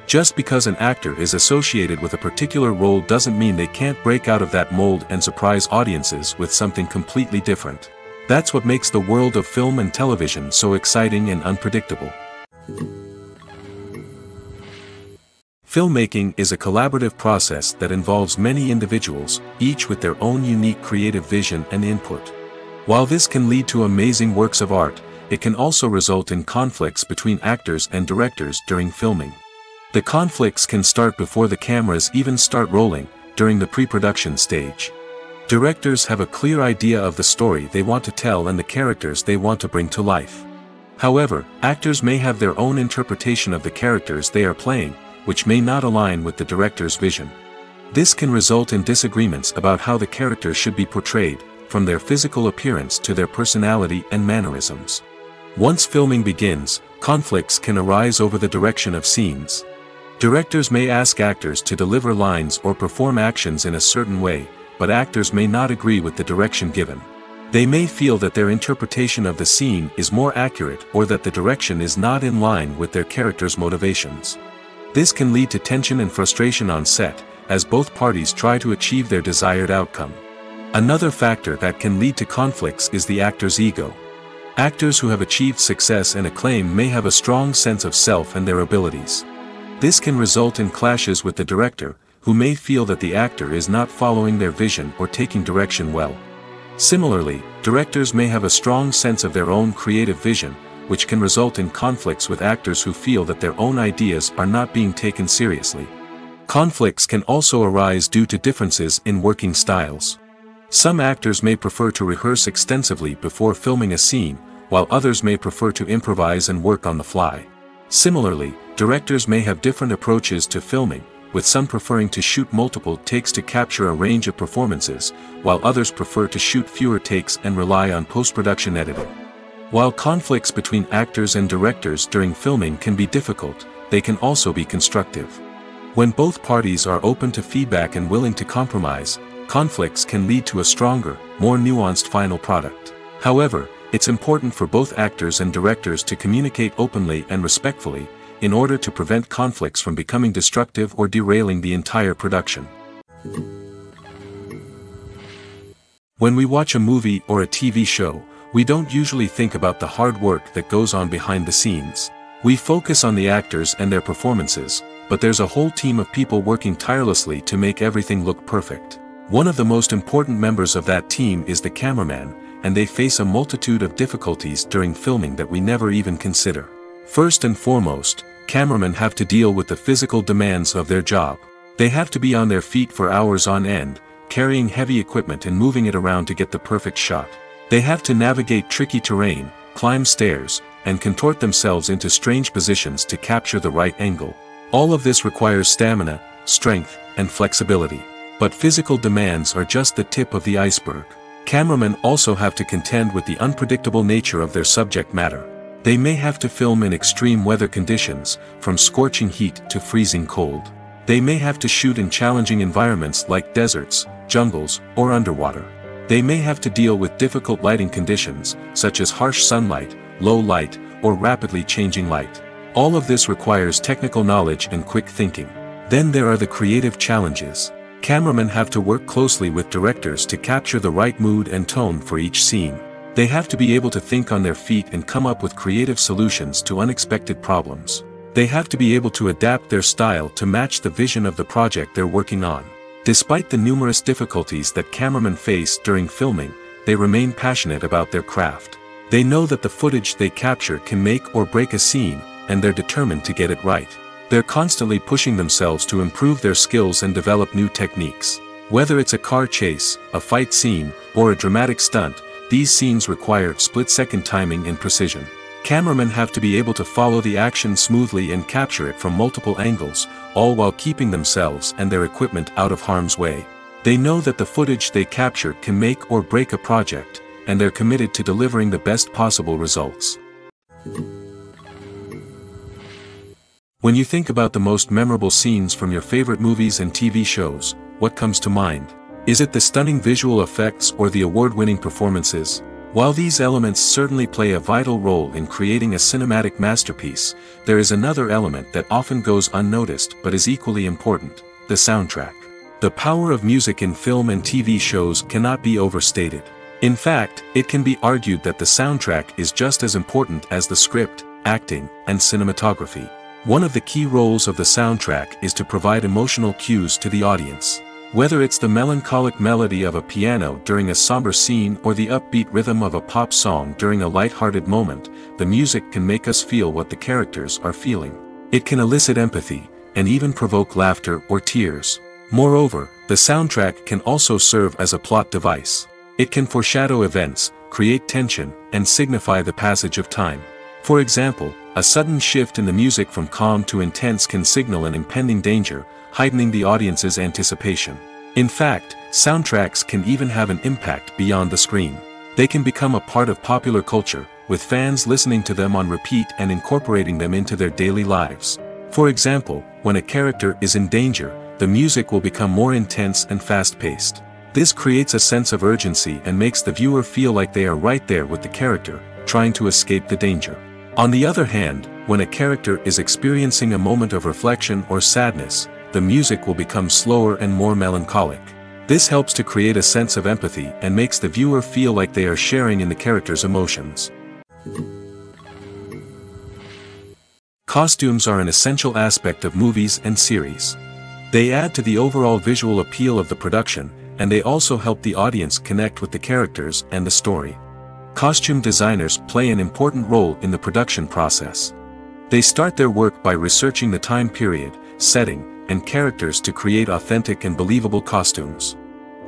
Just because an actor is associated with a particular role doesn't mean they can't break out of that mold and surprise audiences with something completely different. That's what makes the world of film and television so exciting and unpredictable. Filmmaking is a collaborative process that involves many individuals, each with their own unique creative vision and input. While this can lead to amazing works of art, it can also result in conflicts between actors and directors during filming. The conflicts can start before the cameras even start rolling, during the pre-production stage. Directors have a clear idea of the story they want to tell and the characters they want to bring to life. However, actors may have their own interpretation of the characters they are playing, which may not align with the director's vision. This can result in disagreements about how the characters should be portrayed, from their physical appearance to their personality and mannerisms. Once filming begins, conflicts can arise over the direction of scenes. Directors may ask actors to deliver lines or perform actions in a certain way, but actors may not agree with the direction given. They may feel that their interpretation of the scene is more accurate or that the direction is not in line with their character's motivations. This can lead to tension and frustration on set, as both parties try to achieve their desired outcome. Another factor that can lead to conflicts is the actor's ego. Actors who have achieved success and acclaim may have a strong sense of self and their abilities. This can result in clashes with the director, who may feel that the actor is not following their vision or taking direction well. Similarly, directors may have a strong sense of their own creative vision, which can result in conflicts with actors who feel that their own ideas are not being taken seriously. Conflicts can also arise due to differences in working styles. Some actors may prefer to rehearse extensively before filming a scene, while others may prefer to improvise and work on the fly. Similarly, directors may have different approaches to filming, with some preferring to shoot multiple takes to capture a range of performances, while others prefer to shoot fewer takes and rely on post-production editing. While conflicts between actors and directors during filming can be difficult, they can also be constructive. When both parties are open to feedback and willing to compromise, conflicts can lead to a stronger, more nuanced final product. However, it's important for both actors and directors to communicate openly and respectfully, in order to prevent conflicts from becoming destructive or derailing the entire production. When we watch a movie or a TV show, we don't usually think about the hard work that goes on behind the scenes. We focus on the actors and their performances, but there's a whole team of people working tirelessly to make everything look perfect. One of the most important members of that team is the cameraman, and they face a multitude of difficulties during filming that we never even consider. First and foremost, cameramen have to deal with the physical demands of their job. They have to be on their feet for hours on end, carrying heavy equipment and moving it around to get the perfect shot. They have to navigate tricky terrain, climb stairs, and contort themselves into strange positions to capture the right angle. All of this requires stamina, strength, and flexibility. But physical demands are just the tip of the iceberg. Cameramen also have to contend with the unpredictable nature of their subject matter. They may have to film in extreme weather conditions, from scorching heat to freezing cold. They may have to shoot in challenging environments like deserts, jungles, or underwater. They may have to deal with difficult lighting conditions, such as harsh sunlight, low light, or rapidly changing light. All of this requires technical knowledge and quick thinking. Then there are the creative challenges. Cameramen have to work closely with directors to capture the right mood and tone for each scene. They have to be able to think on their feet and come up with creative solutions to unexpected problems. They have to be able to adapt their style to match the vision of the project they're working on. Despite the numerous difficulties that cameramen face during filming, they remain passionate about their craft. They know that the footage they capture can make or break a scene, and they're determined to get it right. They're constantly pushing themselves to improve their skills and develop new techniques. Whether it's a car chase, a fight scene, or a dramatic stunt, these scenes require split-second timing and precision. Cameramen have to be able to follow the action smoothly and capture it from multiple angles, all while keeping themselves and their equipment out of harm's way. They know that the footage they capture can make or break a project, and they're committed to delivering the best possible results. When you think about the most memorable scenes from your favorite movies and TV shows, what comes to mind? Is it the stunning visual effects or the award-winning performances? While these elements certainly play a vital role in creating a cinematic masterpiece, there is another element that often goes unnoticed but is equally important: the soundtrack. The power of music in film and TV shows cannot be overstated. In fact, it can be argued that the soundtrack is just as important as the script, acting, and cinematography. One of the key roles of the soundtrack is to provide emotional cues to the audience. Whether it's the melancholic melody of a piano during a somber scene or the upbeat rhythm of a pop song during a light-hearted moment, the music can make us feel what the characters are feeling. It can elicit empathy, and even provoke laughter or tears. Moreover, the soundtrack can also serve as a plot device. It can foreshadow events, create tension, and signify the passage of time. For example, a sudden shift in the music from calm to intense can signal an impending danger, heightening the audience's anticipation. In fact, soundtracks can even have an impact beyond the screen. They can become a part of popular culture, with fans listening to them on repeat and incorporating them into their daily lives. For example, when a character is in danger, the music will become more intense and fast-paced. This creates a sense of urgency and makes the viewer feel like they are right there with the character, trying to escape the danger. On the other hand, when a character is experiencing a moment of reflection or sadness, the music will become slower and more melancholic. This helps to create a sense of empathy and makes the viewer feel like they are sharing in the character's emotions. Costumes are an essential aspect of movies and series. They add to the overall visual appeal of the production, and they also help the audience connect with the characters and the story. Costume designers play an important role in the production process. They start their work by researching the time period, setting, and characters to create authentic and believable costumes.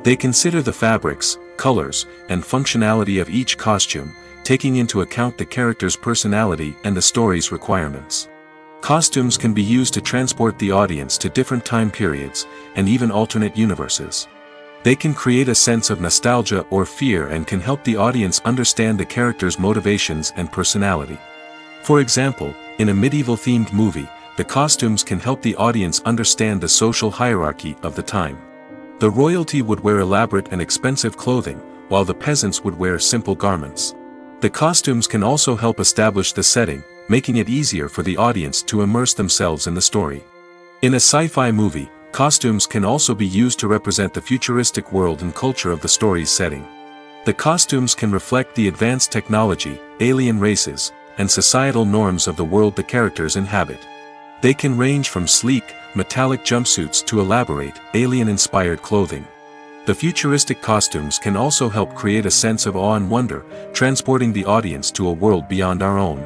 They consider the fabrics, colors, and functionality of each costume, taking into account the character's personality and the story's requirements. Costumes can be used to transport the audience to different time periods, and even alternate universes. They can create a sense of nostalgia or fear and can help the audience understand the character's motivations and personality. For example, in a medieval-themed movie, the costumes can help the audience understand the social hierarchy of the time. The royalty would wear elaborate and expensive clothing, while the peasants would wear simple garments. The costumes can also help establish the setting, making it easier for the audience to immerse themselves in the story. In a sci-fi movie, costumes can also be used to represent the futuristic world and culture of the story's setting. The costumes can reflect the advanced technology, alien races, and societal norms of the world the characters inhabit. They can range from sleek, metallic jumpsuits to elaborate, alien-inspired clothing. The futuristic costumes can also help create a sense of awe and wonder, transporting the audience to a world beyond our own.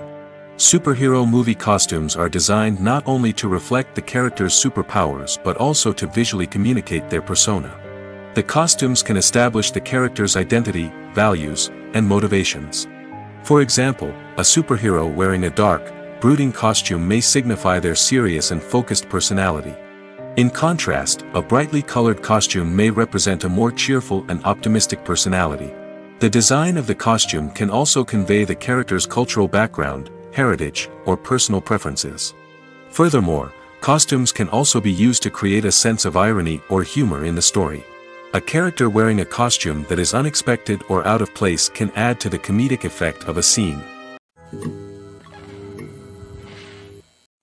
Superhero movie costumes are designed not only to reflect the character's superpowers but also to visually communicate their persona. The costumes can establish the character's identity, values, and motivations. For example, a superhero wearing a dark, brooding costume may signify their serious and focused personality. In contrast, a brightly colored costume may represent a more cheerful and optimistic personality. The design of the costume can also convey the character's cultural background, heritage, or personal preferences. Furthermore, costumes can also be used to create a sense of irony or humor in the story. A character wearing a costume that is unexpected or out of place can add to the comedic effect of a scene.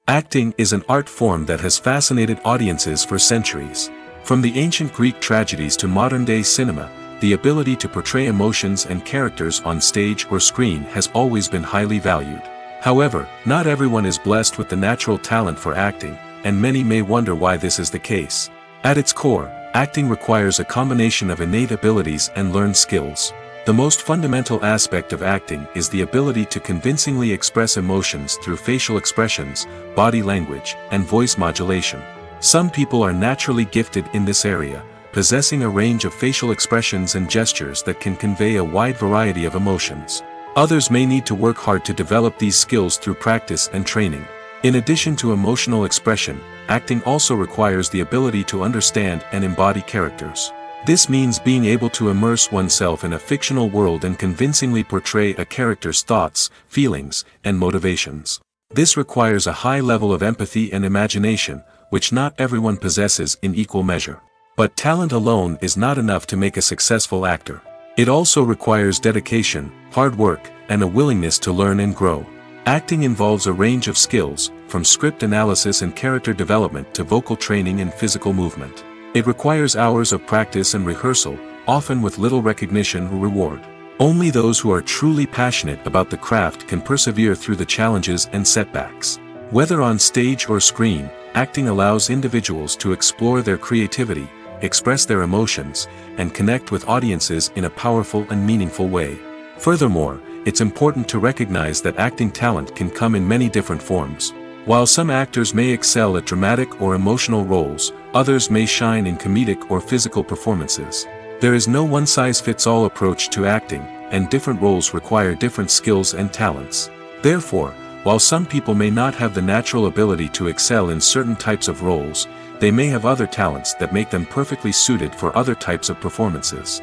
Acting is an art form that has fascinated audiences for centuries. From the ancient Greek tragedies to modern-day cinema, the ability to portray emotions and characters on stage or screen has always been highly valued. However, not everyone is blessed with the natural talent for acting, and many may wonder why this is the case. At its core, acting requires a combination of innate abilities and learned skills. The most fundamental aspect of acting is the ability to convincingly express emotions through facial expressions, body language, and voice modulation. Some people are naturally gifted in this area, possessing a range of facial expressions and gestures that can convey a wide variety of emotions. Others may need to work hard to develop these skills through practice and training. In addition to emotional expression, acting also requires the ability to understand and embody characters. This means being able to immerse oneself in a fictional world and convincingly portray a character's thoughts, feelings, and motivations. This requires a high level of empathy and imagination, which not everyone possesses in equal measure. But talent alone is not enough to make a successful actor. It also requires dedication, hard work, and a willingness to learn and grow. Acting involves a range of skills, from script analysis and character development to vocal training and physical movement. It requires hours of practice and rehearsal, often with little recognition or reward. Only those who are truly passionate about the craft can persevere through the challenges and setbacks. Whether on stage or screen, acting allows individuals to explore their creativity, express their emotions, and connect with audiences in a powerful and meaningful way. Furthermore, it's important to recognize that acting talent can come in many different forms. While some actors may excel at dramatic or emotional roles, others may shine in comedic or physical performances. There is no one-size-fits-all approach to acting, and different roles require different skills and talents. Therefore, while some people may not have the natural ability to excel in certain types of roles, they may have other talents that make them perfectly suited for other types of performances.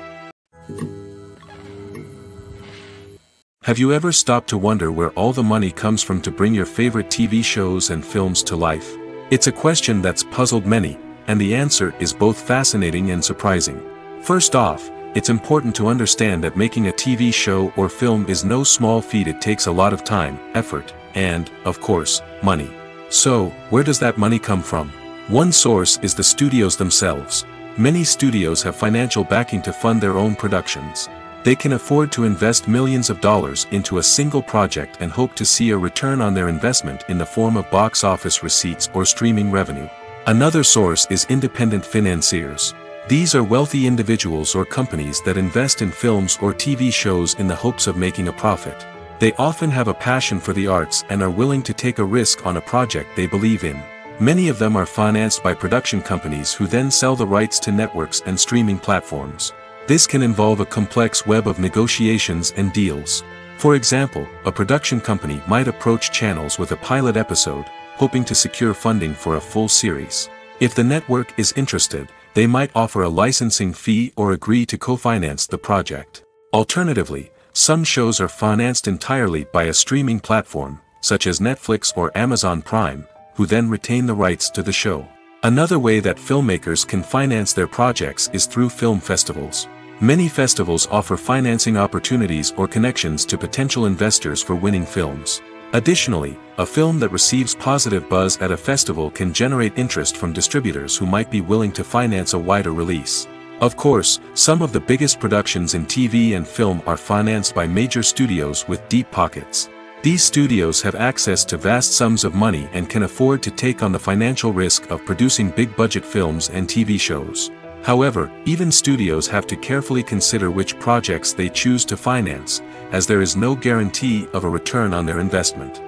Have you ever stopped to wonder where all the money comes from to bring your favorite TV shows and films to life? It's a question that's puzzled many, and the answer is both fascinating and surprising. First off, it's important to understand that making a TV show or film is no small feat. It takes a lot of time, effort, and, of course, money. So, where does that money come from? One source is the studios themselves. Many studios have financial backing to fund their own productions. They can afford to invest millions of dollars into a single project and hope to see a return on their investment in the form of box office receipts or streaming revenue. Another source is independent financiers. These are wealthy individuals or companies that invest in films or TV shows in the hopes of making a profit. They often have a passion for the arts and are willing to take a risk on a project they believe in. Many of them are financed by production companies who then sell the rights to networks and streaming platforms. This can involve a complex web of negotiations and deals. For example, a production company might approach channels with a pilot episode, hoping to secure funding for a full series. If the network is interested, they might offer a licensing fee or agree to co-finance the project. Alternatively, some shows are financed entirely by a streaming platform, such as Netflix or Amazon Prime, who then retain the rights to the show. Another way that filmmakers can finance their projects is through film festivals. Many festivals offer financing opportunities or connections to potential investors for winning films. Additionally, a film that receives positive buzz at a festival can generate interest from distributors who might be willing to finance a wider release. Of course, some of the biggest productions in TV and film are financed by major studios with deep pockets. These studios have access to vast sums of money and can afford to take on the financial risk of producing big-budget films and TV shows. However, even studios have to carefully consider which projects they choose to finance, as there is no guarantee of a return on their investment.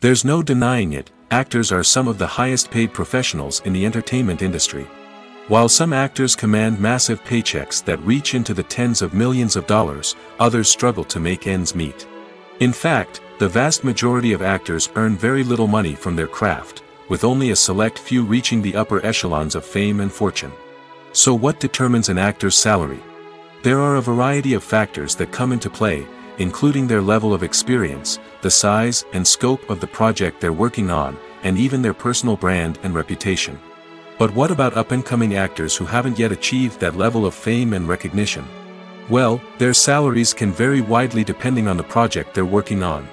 There's no denying it, actors are some of the highest paid professionals in the entertainment industry. While some actors command massive paychecks that reach into the tens of millions of dollars, others struggle to make ends meet. In fact, the vast majority of actors earn very little money from their craft, with only a select few reaching the upper echelons of fame and fortune. So what determines an actor's salary? There are a variety of factors that come into play, including their level of experience, the size and scope of the project they're working on, and even their personal brand and reputation. But what about up-and-coming actors who haven't yet achieved that level of fame and recognition? Well, their salaries can vary widely depending on the project they're working on.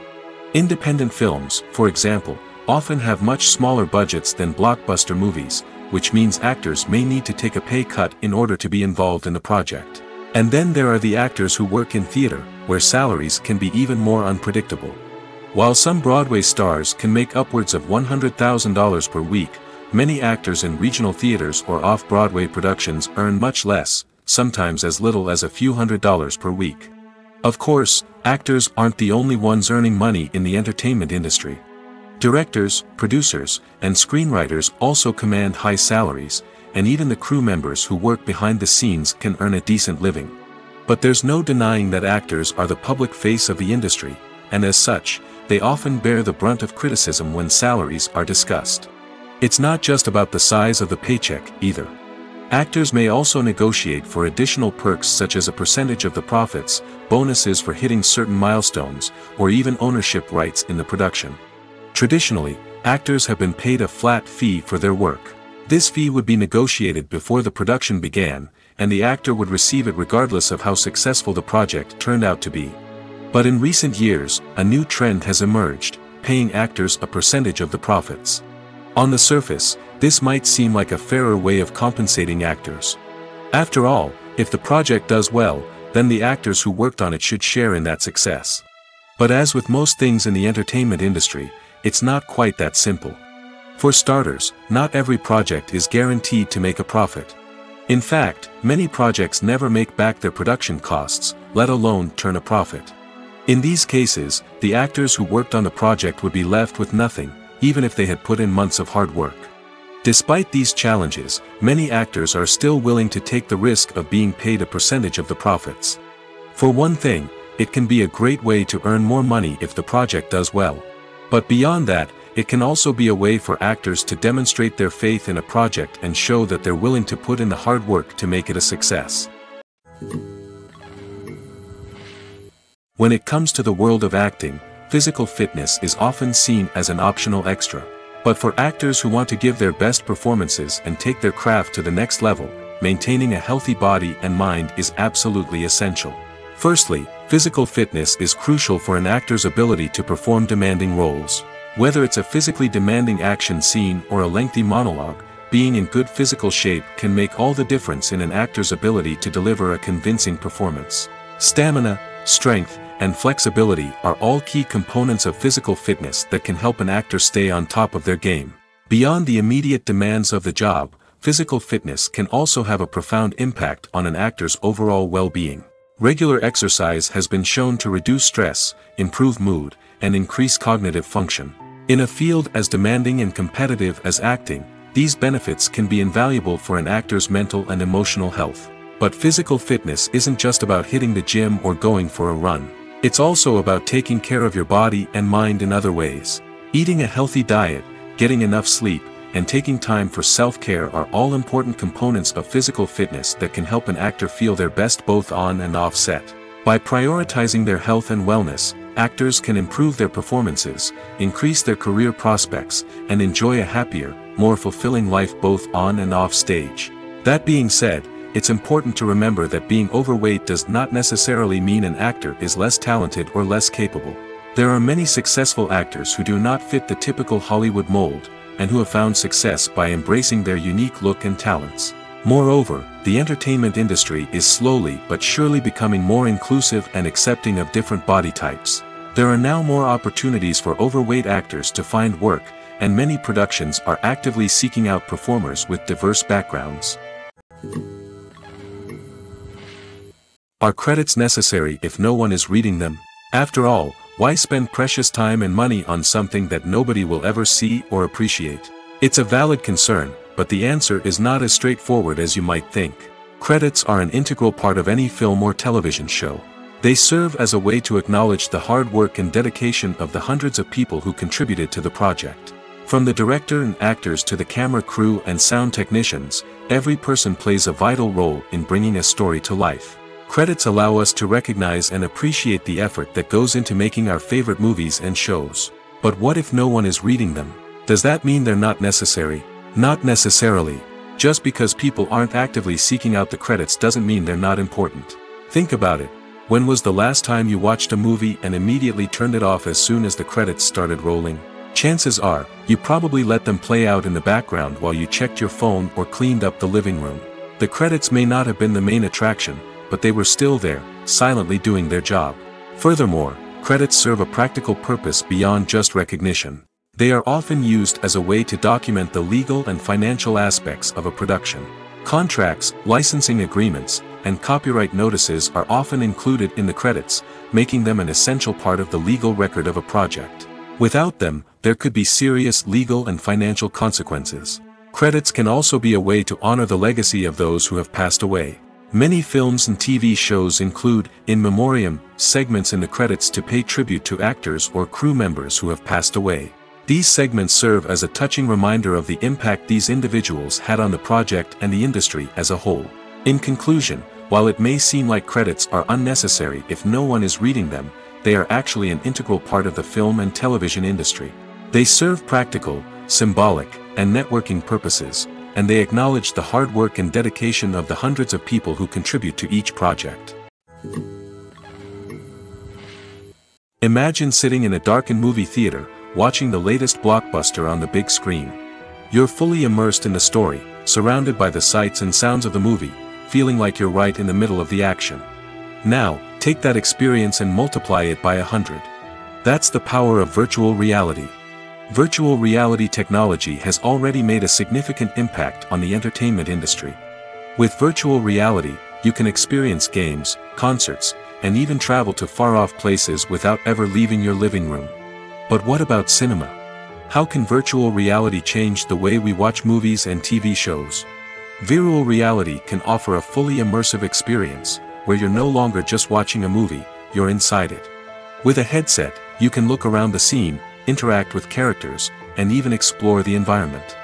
Independent films, for example, often have much smaller budgets than blockbuster movies, which means actors may need to take a pay cut in order to be involved in the project. And then there are the actors who work in theater, where salaries can be even more unpredictable. While some Broadway stars can make upwards of $100,000 per week, many actors in regional theaters or off-Broadway productions earn much less, sometimes as little as a few $100s per week. Of course, actors aren't the only ones earning money in the entertainment industry. Directors, producers, and screenwriters also command high salaries, and even the crew members who work behind the scenes can earn a decent living. But there's no denying that actors are the public face of the industry, and as such, they often bear the brunt of criticism when salaries are discussed. It's not just about the size of the paycheck, either. Actors may also negotiate for additional perks such as a percentage of the profits, bonuses for hitting certain milestones, or even ownership rights in the production. Traditionally, actors have been paid a flat fee for their work. This fee would be negotiated before the production began, and the actor would receive it regardless of how successful the project turned out to be. But in recent years, a new trend has emerged, paying actors a percentage of the profits. On the surface, this might seem like a fairer way of compensating actors. After all, if the project does well, then the actors who worked on it should share in that success. But as with most things in the entertainment industry, it's not quite that simple. For starters, not every project is guaranteed to make a profit. In fact, many projects never make back their production costs, let alone turn a profit. In these cases, the actors who worked on the project would be left with nothing, even if they had put in months of hard work. Despite these challenges, many actors are still willing to take the risk of being paid a percentage of the profits. For one thing, it can be a great way to earn more money if the project does well. But beyond that, it can also be a way for actors to demonstrate their faith in a project and show that they're willing to put in the hard work to make it a success. When it comes to the world of acting, physical fitness is often seen as an optional extra. But for actors who want to give their best performances and take their craft to the next level, maintaining a healthy body and mind is absolutely essential. Firstly, physical fitness is crucial for an actor's ability to perform demanding roles. Whether it's a physically demanding action scene or a lengthy monologue, being in good physical shape can make all the difference in an actor's ability to deliver a convincing performance. Stamina, strength, and flexibility are all key components of physical fitness that can help an actor stay on top of their game. Beyond the immediate demands of the job, physical fitness can also have a profound impact on an actor's overall well-being. Regular exercise has been shown to reduce stress, improve mood, and increase cognitive function. In a field as demanding and competitive as acting, these benefits can be invaluable for an actor's mental and emotional health. But physical fitness isn't just about hitting the gym or going for a run. It's also about taking care of your body and mind in other ways. Eating a healthy diet, getting enough sleep, and taking time for self-care are all important components of physical fitness that can help an actor feel their best both on and off set. By prioritizing their health and wellness, actors can improve their performances, increase their career prospects, and enjoy a happier, more fulfilling life both on and off stage. That being said, it's important to remember that being overweight does not necessarily mean an actor is less talented or less capable. There are many successful actors who do not fit the typical Hollywood mold, and who have found success by embracing their unique look and talents. Moreover, the entertainment industry is slowly but surely becoming more inclusive and accepting of different body types. There are now more opportunities for overweight actors to find work, and many productions are actively seeking out performers with diverse backgrounds. Are credits necessary if no one is reading them? After all, Why spend precious time and money on something that nobody will ever see or appreciate? It's a valid concern, but the answer is not as straightforward as you might think. Credits are an integral part of any film or television show. They serve as a way to acknowledge the hard work and dedication of the hundreds of people who contributed to the project. From the director and actors to the camera crew and sound technicians, every person plays a vital role in bringing a story to life. Credits allow us to recognize and appreciate the effort that goes into making our favorite movies and shows. But what if no one is reading them? Does that mean they're not necessary? Not necessarily. Just because people aren't actively seeking out the credits doesn't mean they're not important. Think about it. When was the last time you watched a movie and immediately turned it off as soon as the credits started rolling? Chances are, you probably let them play out in the background while you checked your phone or cleaned up the living room. The credits may not have been the main attraction, but they were still there, silently doing their job. Furthermore, credits serve a practical purpose beyond just recognition. They are often used as a way to document the legal and financial aspects of a production. Contracts, licensing agreements, and copyright notices are often included in the credits, making them an essential part of the legal record of a project. Without them, there could be serious legal and financial consequences. Credits can also be a way to honor the legacy of those who have passed away. Many films and TV shows include, in memoriam, segments in the credits to pay tribute to actors or crew members who have passed away. These segments serve as a touching reminder of the impact these individuals had on the project and the industry as a whole. In conclusion, while it may seem like credits are unnecessary if no one is reading them, they are actually an integral part of the film and television industry. They serve practical, symbolic, and networking purposes, and they acknowledge the hard work and dedication of the hundreds of people who contribute to each project. Imagine sitting in a darkened movie theater, watching the latest blockbuster on the big screen. You're fully immersed in the story, surrounded by the sights and sounds of the movie, feeling like you're right in the middle of the action. Now, take that experience and multiply it by 100. That's the power of virtual reality. Virtual reality technology has already made a significant impact on the entertainment industry. With virtual reality, you can experience games, concerts, and even travel to far-off places without ever leaving your living room. But what about cinema? How can virtual reality change the way we watch movies and TV shows? Virtual reality can offer a fully immersive experience, where you're no longer just watching a movie, you're inside it. With a headset, you can look around the scene, interact with characters, and even explore the environment.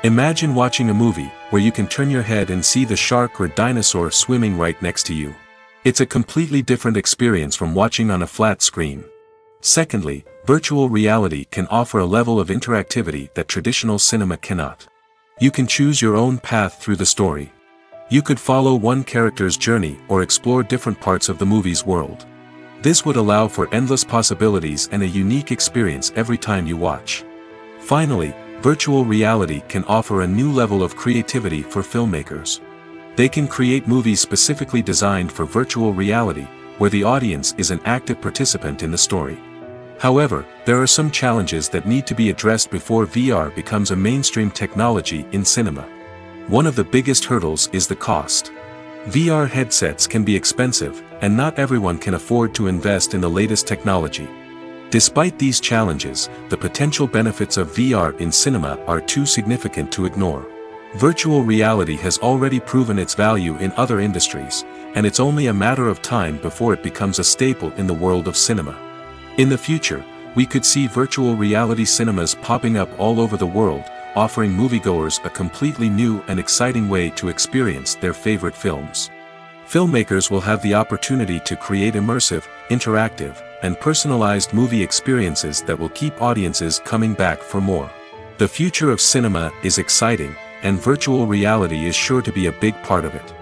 Imagine watching a movie where you can turn your head and see the shark or dinosaur swimming right next to you. It's a completely different experience from watching on a flat screen. Secondly, virtual reality can offer a level of interactivity that traditional cinema cannot. You can choose your own path through the story. You could follow one character's journey or explore different parts of the movie's world. This would allow for endless possibilities and a unique experience every time you watch. Finally, virtual reality can offer a new level of creativity for filmmakers. They can create movies specifically designed for virtual reality, where the audience is an active participant in the story. However, there are some challenges that need to be addressed before VR becomes a mainstream technology in cinema. One of the biggest hurdles is the cost. VR headsets can be expensive, and not everyone can afford to invest in the latest technology. Despite these challenges, the potential benefits of VR in cinema are too significant to ignore. Virtual reality has already proven its value in other industries, and it's only a matter of time before it becomes a staple in the world of cinema. In the future, we could see virtual reality cinemas popping up all over the world, offering moviegoers a completely new and exciting way to experience their favorite films. Filmmakers will have the opportunity to create immersive, interactive, and personalized movie experiences that will keep audiences coming back for more. The future of cinema is exciting, and virtual reality is sure to be a big part of it.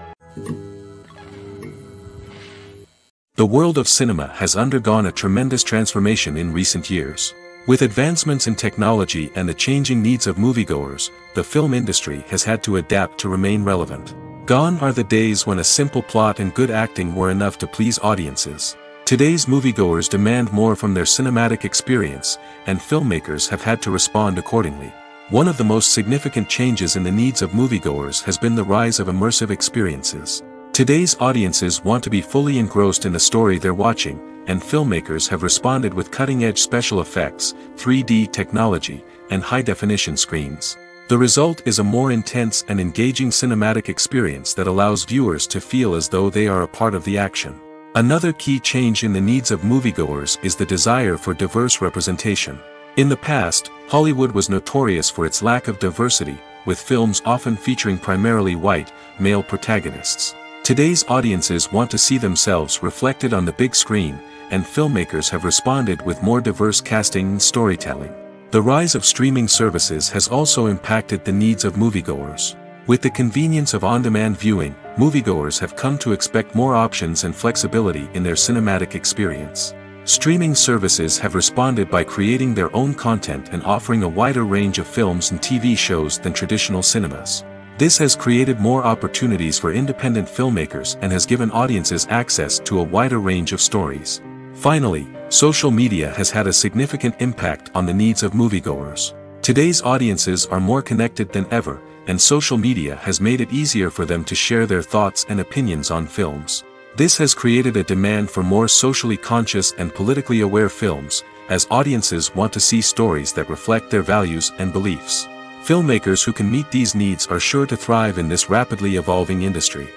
The world of cinema has undergone a tremendous transformation in recent years. With advancements in technology and the changing needs of moviegoers, the film industry has had to adapt to remain relevant. Gone are the days when a simple plot and good acting were enough to please audiences. Today's moviegoers demand more from their cinematic experience, and filmmakers have had to respond accordingly. One of the most significant changes in the needs of moviegoers has been the rise of immersive experiences. Today's audiences want to be fully engrossed in the story they're watching, and filmmakers have responded with cutting-edge special effects, 3D technology, and high-definition screens. The result is a more intense and engaging cinematic experience that allows viewers to feel as though they are a part of the action. Another key change in the needs of moviegoers is the desire for diverse representation. In the past, Hollywood was notorious for its lack of diversity, with films often featuring primarily white, male protagonists. Today's audiences want to see themselves reflected on the big screen, and filmmakers have responded with more diverse casting and storytelling. The rise of streaming services has also impacted the needs of moviegoers. With the convenience of on-demand viewing, moviegoers have come to expect more options and flexibility in their cinematic experience. Streaming services have responded by creating their own content and offering a wider range of films and TV shows than traditional cinemas. This has created more opportunities for independent filmmakers and has given audiences access to a wider range of stories. Finally, social media has had a significant impact on the needs of moviegoers. Today's audiences are more connected than ever, and social media has made it easier for them to share their thoughts and opinions on films. This has created a demand for more socially conscious and politically aware films, as audiences want to see stories that reflect their values and beliefs. Filmmakers who can meet these needs are sure to thrive in this rapidly evolving industry.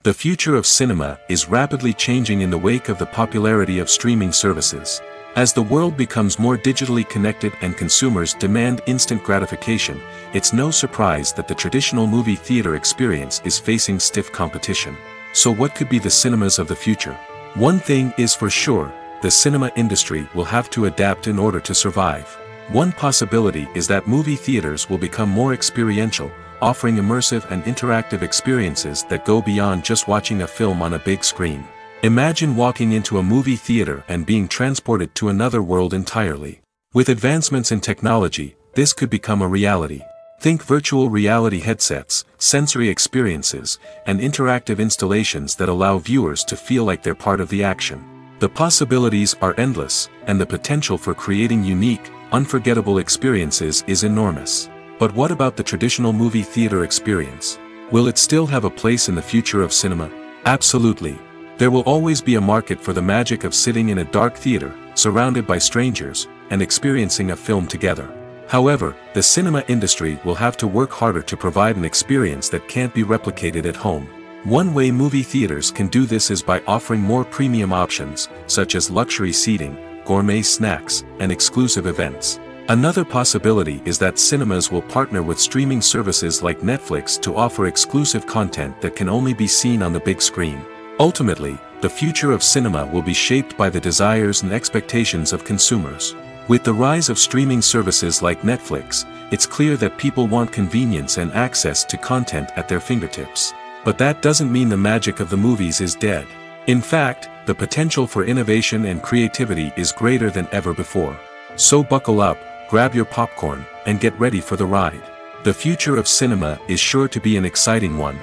The future of cinema is rapidly changing in the wake of the popularity of streaming services. As the world becomes more digitally connected and consumers demand instant gratification, it's no surprise that the traditional movie theater experience is facing stiff competition. So what could be the cinemas of the future? One thing is for sure, the cinema industry will have to adapt in order to survive. One possibility is that movie theaters will become more experiential, offering immersive and interactive experiences that go beyond just watching a film on a big screen. Imagine walking into a movie theater and being transported to another world entirely. With advancements in technology, this could become a reality. Think virtual reality headsets, sensory experiences, and interactive installations that allow viewers to feel like they're part of the action. The possibilities are endless, and the potential for creating unique, unforgettable experiences is enormous. But what about the traditional movie theater experience? Will it still have a place in the future of cinema? Absolutely. There will always be a market for the magic of sitting in a dark theater, surrounded by strangers, and experiencing a film together. However, the cinema industry will have to work harder to provide an experience that can't be replicated at home. One way movie theaters can do this is by offering more premium options, such as luxury seating, gourmet snacks, and exclusive events. Another possibility is that cinemas will partner with streaming services like Netflix to offer exclusive content that can only be seen on the big screen. Ultimately, the future of cinema will be shaped by the desires and expectations of consumers. With the rise of streaming services like Netflix, it's clear that people want convenience and access to content at their fingertips. But that doesn't mean the magic of the movies is dead. In fact, the potential for innovation and creativity is greater than ever before. So buckle up, grab your popcorn, and get ready for the ride. The future of cinema is sure to be an exciting one.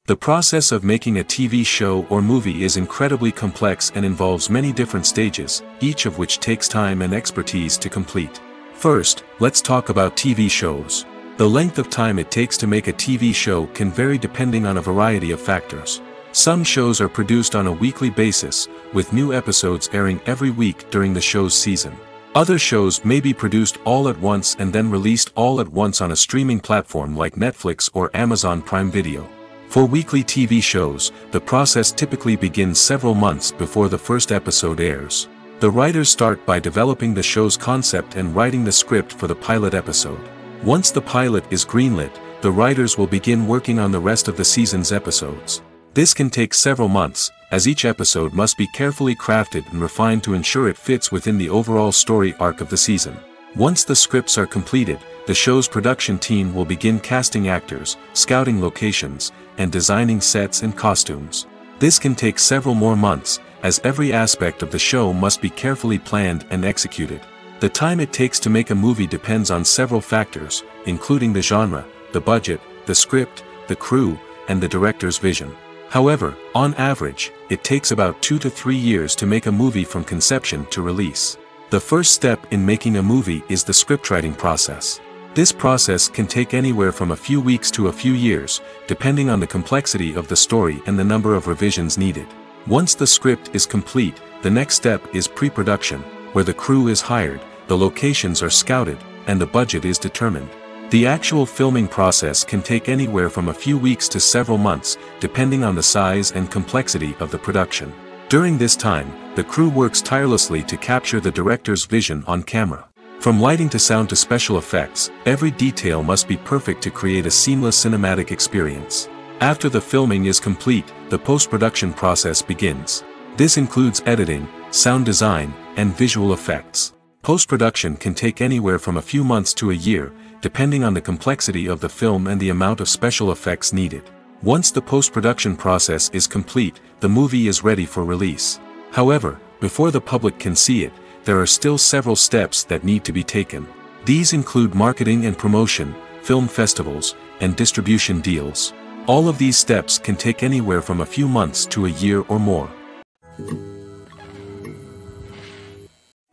The process of making a TV show or movie is incredibly complex and involves many different stages, each of which takes time and expertise to complete. First, let's talk about TV shows. The length of time it takes to make a TV show can vary depending on a variety of factors. Some shows are produced on a weekly basis, with new episodes airing every week during the show's season. Other shows may be produced all at once and then released all at once on a streaming platform like Netflix or Amazon Prime Video. For weekly TV shows, the process typically begins several months before the first episode airs. The writers start by developing the show's concept and writing the script for the pilot episode. Once the pilot is greenlit, the writers will begin working on the rest of the season's episodes. This can take several months, as each episode must be carefully crafted and refined to ensure it fits within the overall story arc of the season. Once the scripts are completed, the show's production team will begin casting actors, scouting locations, and designing sets and costumes. This can take several more months, as every aspect of the show must be carefully planned and executed. The time it takes to make a movie depends on several factors, including the genre, the budget, the script, the crew, and the director's vision. However, on average, it takes about 2 to 3 years to make a movie from conception to release. The first step in making a movie is the scriptwriting process. This process can take anywhere from a few weeks to a few years, depending on the complexity of the story and the number of revisions needed. Once the script is complete, the next step is pre-production, where the crew is hired, the locations are scouted, and the budget is determined. The actual filming process can take anywhere from a few weeks to several months, depending on the size and complexity of the production. During this time, the crew works tirelessly to capture the director's vision on camera. From lighting to sound to special effects, every detail must be perfect to create a seamless cinematic experience. After the filming is complete, the post-production process begins. This includes editing, sound design, and visual effects. Post-production can take anywhere from a few months to a year, depending on the complexity of the film and the amount of special effects needed. Once the post-production process is complete, the movie is ready for release. However, before the public can see it, there are still several steps that need to be taken. These include marketing and promotion, film festivals, and distribution deals. All of these steps can take anywhere from a few months to a year or more.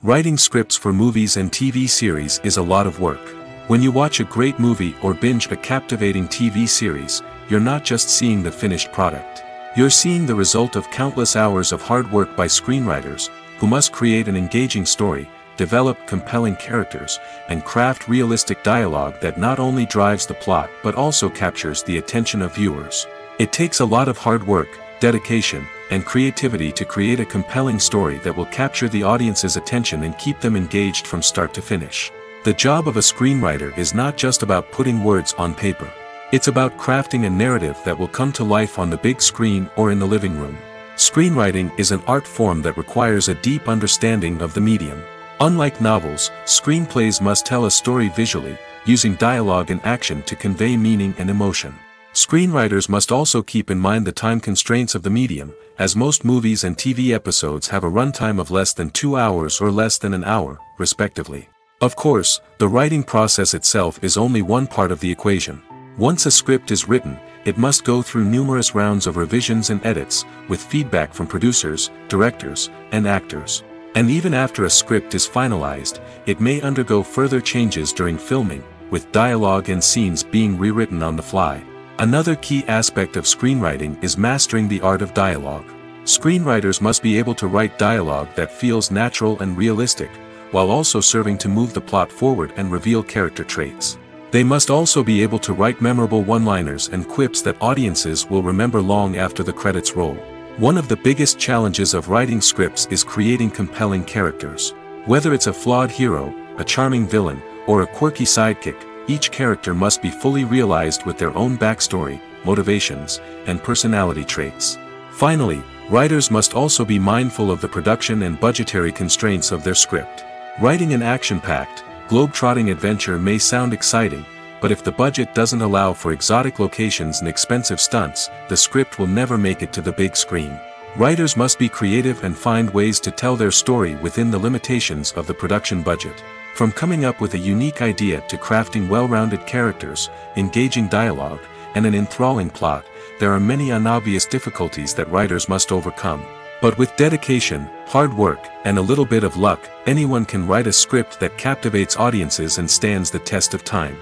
Writing scripts for movies and TV series is a lot of work. When you watch a great movie or binge a captivating TV series, you're not just seeing the finished product. You're seeing the result of countless hours of hard work by screenwriters, who must create an engaging story, develop compelling characters, and craft realistic dialogue that not only drives the plot but also captures the attention of viewers. It takes a lot of hard work, dedication, and creativity to create a compelling story that will capture the audience's attention and keep them engaged from start to finish. The job of a screenwriter is not just about putting words on paper. It's about crafting a narrative that will come to life on the big screen or in the living room. Screenwriting is an art form that requires a deep understanding of the medium. Unlike novels, screenplays must tell a story visually, using dialogue and action to convey meaning and emotion. Screenwriters must also keep in mind the time constraints of the medium, as most movies and TV episodes have a runtime of less than 2 hours or less than an hour, respectively. Of course, the writing process itself is only one part of the equation. Once a script is written, it must go through numerous rounds of revisions and edits, with feedback from producers, directors, and actors. And even after a script is finalized, it may undergo further changes during filming, with dialogue and scenes being rewritten on the fly. Another key aspect of screenwriting is mastering the art of dialogue. Screenwriters must be able to write dialogue that feels natural and realistic, while also serving to move the plot forward and reveal character traits. They must also be able to write memorable one-liners and quips that audiences will remember long after the credits roll. One of the biggest challenges of writing scripts is creating compelling characters. Whether it's a flawed hero, a charming villain, or a quirky sidekick, each character must be fully realized with their own backstory, motivations, and personality traits. Finally, writers must also be mindful of the production and budgetary constraints of their script. Writing an action-packed, globe-trotting adventure may sound exciting, but if the budget doesn't allow for exotic locations and expensive stunts, the script will never make it to the big screen. Writers must be creative and find ways to tell their story within the limitations of the production budget. From coming up with a unique idea to crafting well-rounded characters, engaging dialogue, and an enthralling plot, there are many unobvious difficulties that writers must overcome. But with dedication, hard work, and a little bit of luck, anyone can write a script that captivates audiences and stands the test of time.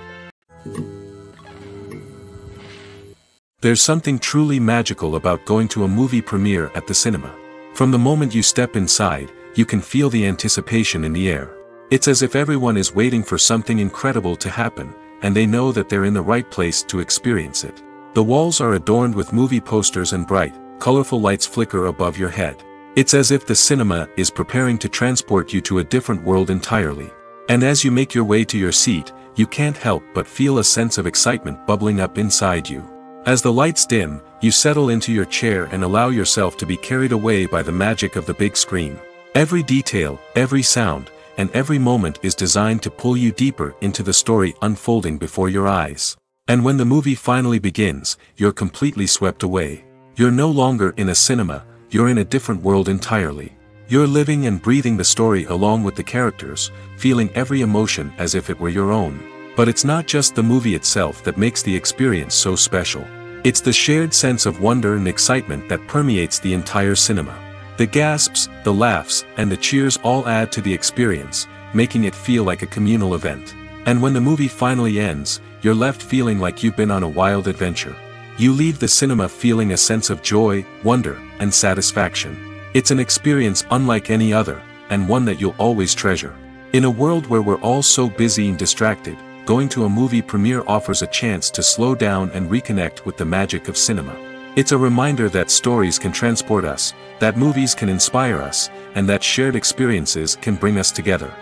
There's something truly magical about going to a movie premiere at the cinema. From the moment you step inside, you can feel the anticipation in the air. It's as if everyone is waiting for something incredible to happen, and they know that they're in the right place to experience it. The walls are adorned with movie posters and bright, colorful lights flicker above your head. It's as if the cinema is preparing to transport you to a different world entirely. And as you make your way to your seat, you can't help but feel a sense of excitement bubbling up inside you. As the lights dim, you settle into your chair and allow yourself to be carried away by the magic of the big screen. Every detail, every sound, and every moment is designed to pull you deeper into the story unfolding before your eyes. And when the movie finally begins, you're completely swept away. You're no longer in a cinema, you're in a different world entirely. You're living and breathing the story along with the characters, feeling every emotion as if it were your own. But it's not just the movie itself that makes the experience so special. It's the shared sense of wonder and excitement that permeates the entire cinema. The gasps, the laughs, and the cheers all add to the experience, making it feel like a communal event. And when the movie finally ends, you're left feeling like you've been on a wild adventure. You leave the cinema feeling a sense of joy, wonder, and satisfaction. It's an experience unlike any other, and one that you'll always treasure. In a world where we're all so busy and distracted, going to a movie premiere offers a chance to slow down and reconnect with the magic of cinema. It's a reminder that stories can transport us, that movies can inspire us, and that shared experiences can bring us together.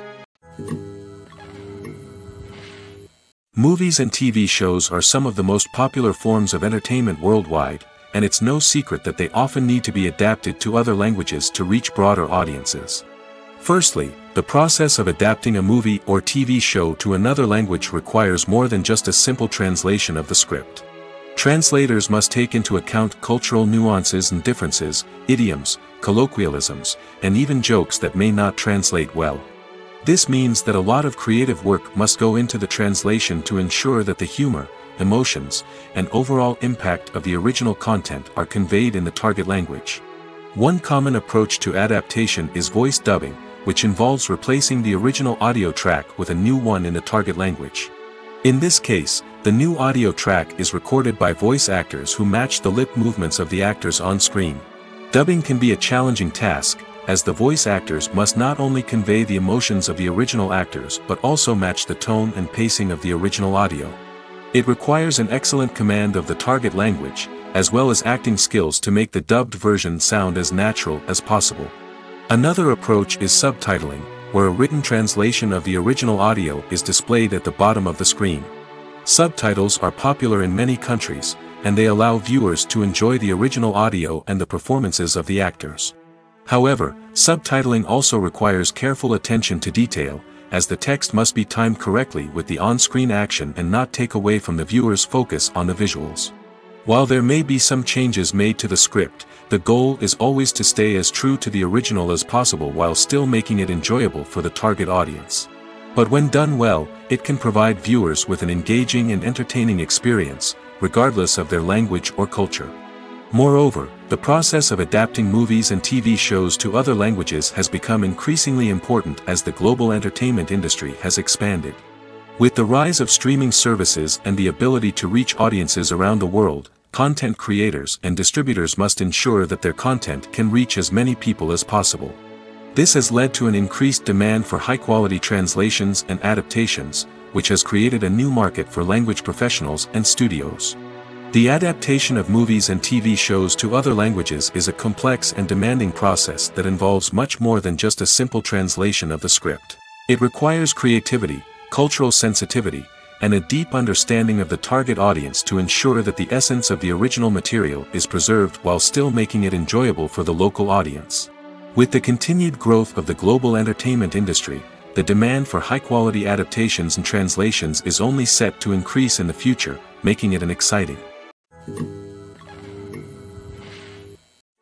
Movies and TV shows are some of the most popular forms of entertainment worldwide, and it's no secret that they often need to be adapted to other languages to reach broader audiences. Firstly, the process of adapting a movie or TV show to another language requires more than just a simple translation of the script. Translators must take into account cultural nuances and differences, idioms, colloquialisms, and even jokes that may not translate well. This means that a lot of creative work must go into the translation to ensure that the humor, emotions, and overall impact of the original content are conveyed in the target language. One common approach to adaptation is voice dubbing, which involves replacing the original audio track with a new one in the target language. In this case, the new audio track is recorded by voice actors who match the lip movements of the actors on screen. Dubbing can be a challenging task, as the voice actors must not only convey the emotions of the original actors but also match the tone and pacing of the original audio. It requires an excellent command of the target language, as well as acting skills to make the dubbed version sound as natural as possible. Another approach is subtitling, where a written translation of the original audio is displayed at the bottom of the screen. Subtitles are popular in many countries, and they allow viewers to enjoy the original audio and the performances of the actors. However, subtitling also requires careful attention to detail, as the text must be timed correctly with the on-screen action and not take away from the viewer's focus on the visuals. While there may be some changes made to the script, the goal is always to stay as true to the original as possible while still making it enjoyable for the target audience. But when done well, it can provide viewers with an engaging and entertaining experience, regardless of their language or culture. Moreover, the process of adapting movies and TV shows to other languages has become increasingly important as the global entertainment industry has expanded. With the rise of streaming services and the ability to reach audiences around the world, content creators and distributors must ensure that their content can reach as many people as possible. This has led to an increased demand for high-quality translations and adaptations, which has created a new market for language professionals and studios. The adaptation of movies and TV shows to other languages is a complex and demanding process that involves much more than just a simple translation of the script. It requires creativity, cultural sensitivity, and a deep understanding of the target audience to ensure that the essence of the original material is preserved while still making it enjoyable for the local audience. With the continued growth of the global entertainment industry, the demand for high-quality adaptations and translations is only set to increase in the future, making it an exciting.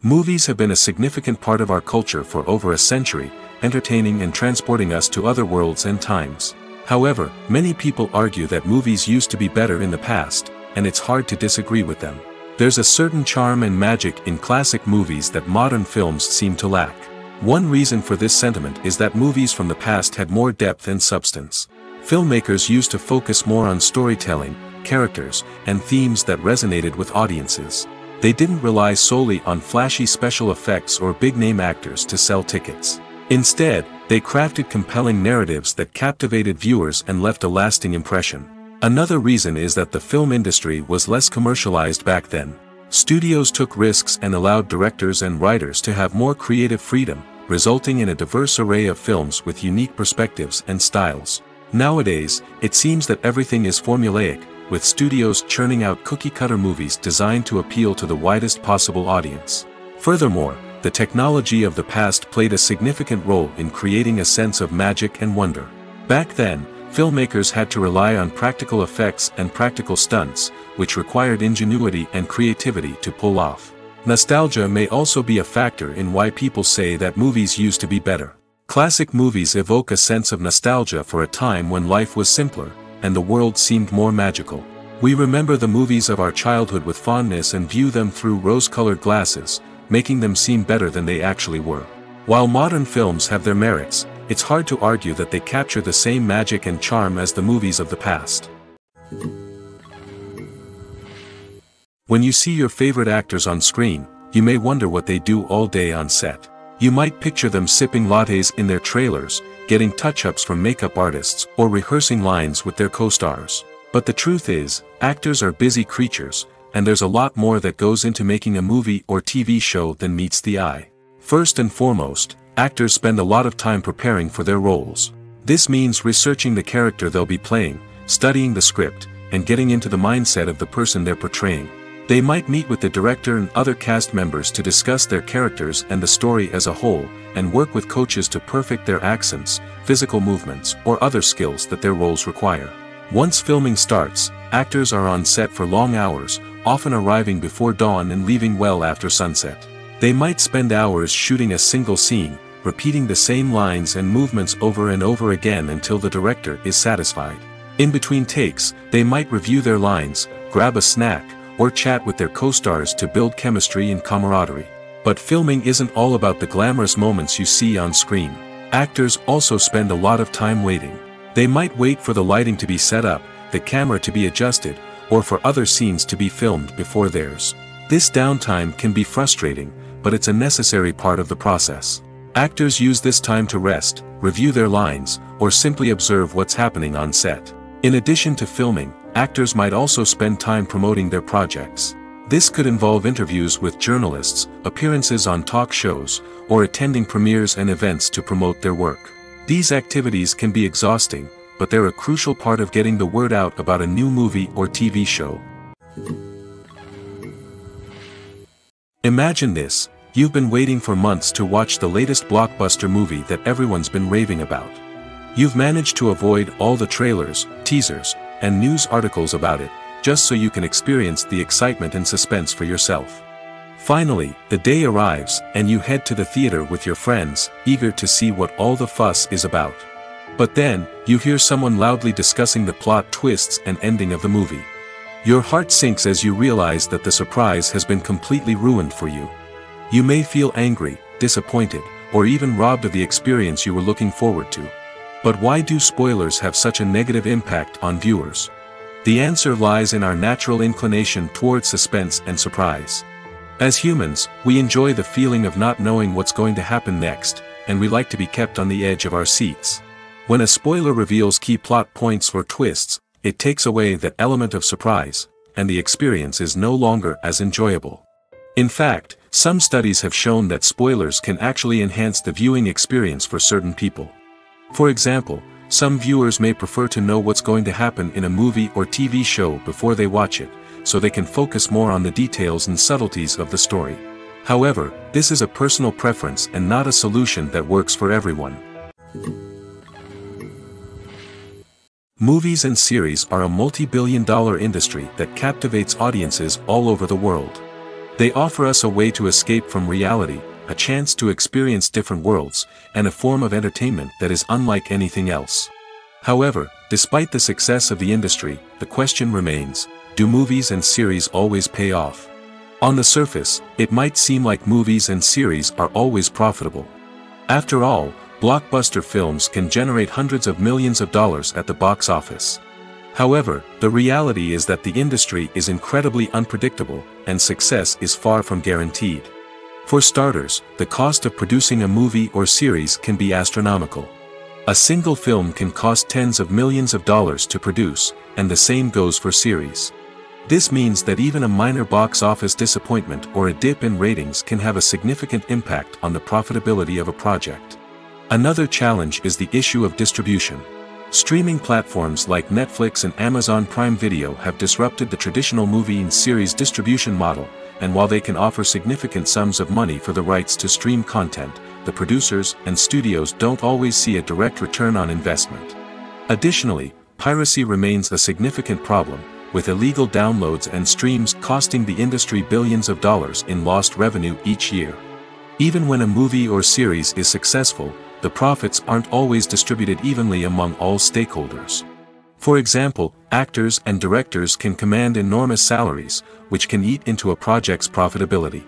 Movies have been a significant part of our culture for over a century, entertaining and transporting us to other worlds and times. However, many people argue that movies used to be better in the past, and it's hard to disagree with them. There's a certain charm and magic in classic movies that modern films seem to lack. One reason for this sentiment is that movies from the past had more depth and substance. Filmmakers used to focus more on storytelling, characters, and themes that resonated with audiences. They didn't rely solely on flashy special effects or big-name actors to sell tickets. Instead, they crafted compelling narratives that captivated viewers and left a lasting impression. Another reason is that the film industry was less commercialized back then. Studios took risks and allowed directors and writers to have more creative freedom, resulting in a diverse array of films with unique perspectives and styles. Nowadays, it seems that everything is formulaic, with studios churning out cookie-cutter movies designed to appeal to the widest possible audience. Furthermore, the technology of the past played a significant role in creating a sense of magic and wonder. Back then, filmmakers had to rely on practical effects and practical stunts, which required ingenuity and creativity to pull off. Nostalgia may also be a factor in why people say that movies used to be better. Classic movies evoke a sense of nostalgia for a time when life was simpler, and the world seemed more magical. We remember the movies of our childhood with fondness and view them through rose-colored glasses, making them seem better than they actually were. While modern films have their merits, it's hard to argue that they capture the same magic and charm as the movies of the past. When you see your favorite actors on screen, you may wonder what they do all day on set. You might picture them sipping lattes in their trailers, getting touch-ups from makeup artists, or rehearsing lines with their co-stars. But the truth is, actors are busy creatures, and there's a lot more that goes into making a movie or TV show than meets the eye. First and foremost, actors spend a lot of time preparing for their roles. This means researching the character they'll be playing, studying the script, and getting into the mindset of the person they're portraying. They might meet with the director and other cast members to discuss their characters and the story as a whole, and work with coaches to perfect their accents, physical movements, or other skills that their roles require. Once filming starts, actors are on set for long hours, often arriving before dawn and leaving well after sunset. They might spend hours shooting a single scene, repeating the same lines and movements over and over again until the director is satisfied. In between takes, they might review their lines, grab a snack, or chat with their co-stars to build chemistry and camaraderie. But filming isn't all about the glamorous moments you see on screen. Actors also spend a lot of time waiting. They might wait for the lighting to be set up, the camera to be adjusted, or for other scenes to be filmed before theirs. This downtime can be frustrating, but it's a necessary part of the process. Actors use this time to rest, review their lines, or simply observe what's happening on set. In addition to filming, actors might also spend time promoting their projects. This could involve interviews with journalists, appearances on talk shows, or attending premieres and events to promote their work. These activities can be exhausting, but they're a crucial part of getting the word out about a new movie or TV show. Imagine this: you've been waiting for months to watch the latest blockbuster movie that everyone's been raving about. You've managed to avoid all the trailers, teasers, and news articles about it, just so you can experience the excitement and suspense for yourself. Finally, the day arrives, and you head to the theater with your friends, eager to see what all the fuss is about. But then, you hear someone loudly discussing the plot twists and ending of the movie. Your heart sinks as you realize that the surprise has been completely ruined for you. You may feel angry, disappointed, or even robbed of the experience you were looking forward to. But why do spoilers have such a negative impact on viewers? The answer lies in our natural inclination toward suspense and surprise. As humans, we enjoy the feeling of not knowing what's going to happen next, and we like to be kept on the edge of our seats. When a spoiler reveals key plot points or twists, it takes away that element of surprise, and the experience is no longer as enjoyable. In fact, some studies have shown that spoilers can actually enhance the viewing experience for certain people. For example, some viewers may prefer to know what's going to happen in a movie or TV show before they watch it, so they can focus more on the details and subtleties of the story. However, this is a personal preference and not a solution that works for everyone. Movies and series are a multi-billion-dollar industry that captivates audiences all over the world. They offer us a way to escape from reality, a chance to experience different worlds, and a form of entertainment that is unlike anything else. However, despite the success of the industry, the question remains: do movies and series always pay off? On the surface, it might seem like movies and series are always profitable. After all, blockbuster films can generate hundreds of millions of dollars at the box office. However, the reality is that the industry is incredibly unpredictable, and success is far from guaranteed. For starters, the cost of producing a movie or series can be astronomical. A single film can cost tens of millions of dollars to produce, and the same goes for series. This means that even a minor box office disappointment or a dip in ratings can have a significant impact on the profitability of a project. Another challenge is the issue of distribution. Streaming platforms like Netflix and Amazon Prime Video have disrupted the traditional movie and series distribution model, and while they can offer significant sums of money for the rights to stream content, the producers and studios don't always see a direct return on investment. Additionally, piracy remains a significant problem, with illegal downloads and streams costing the industry billions of dollars in lost revenue each year. Even when a movie or series is successful, the profits aren't always distributed evenly among all stakeholders. For example, actors and directors can command enormous salaries, which can eat into a project's profitability.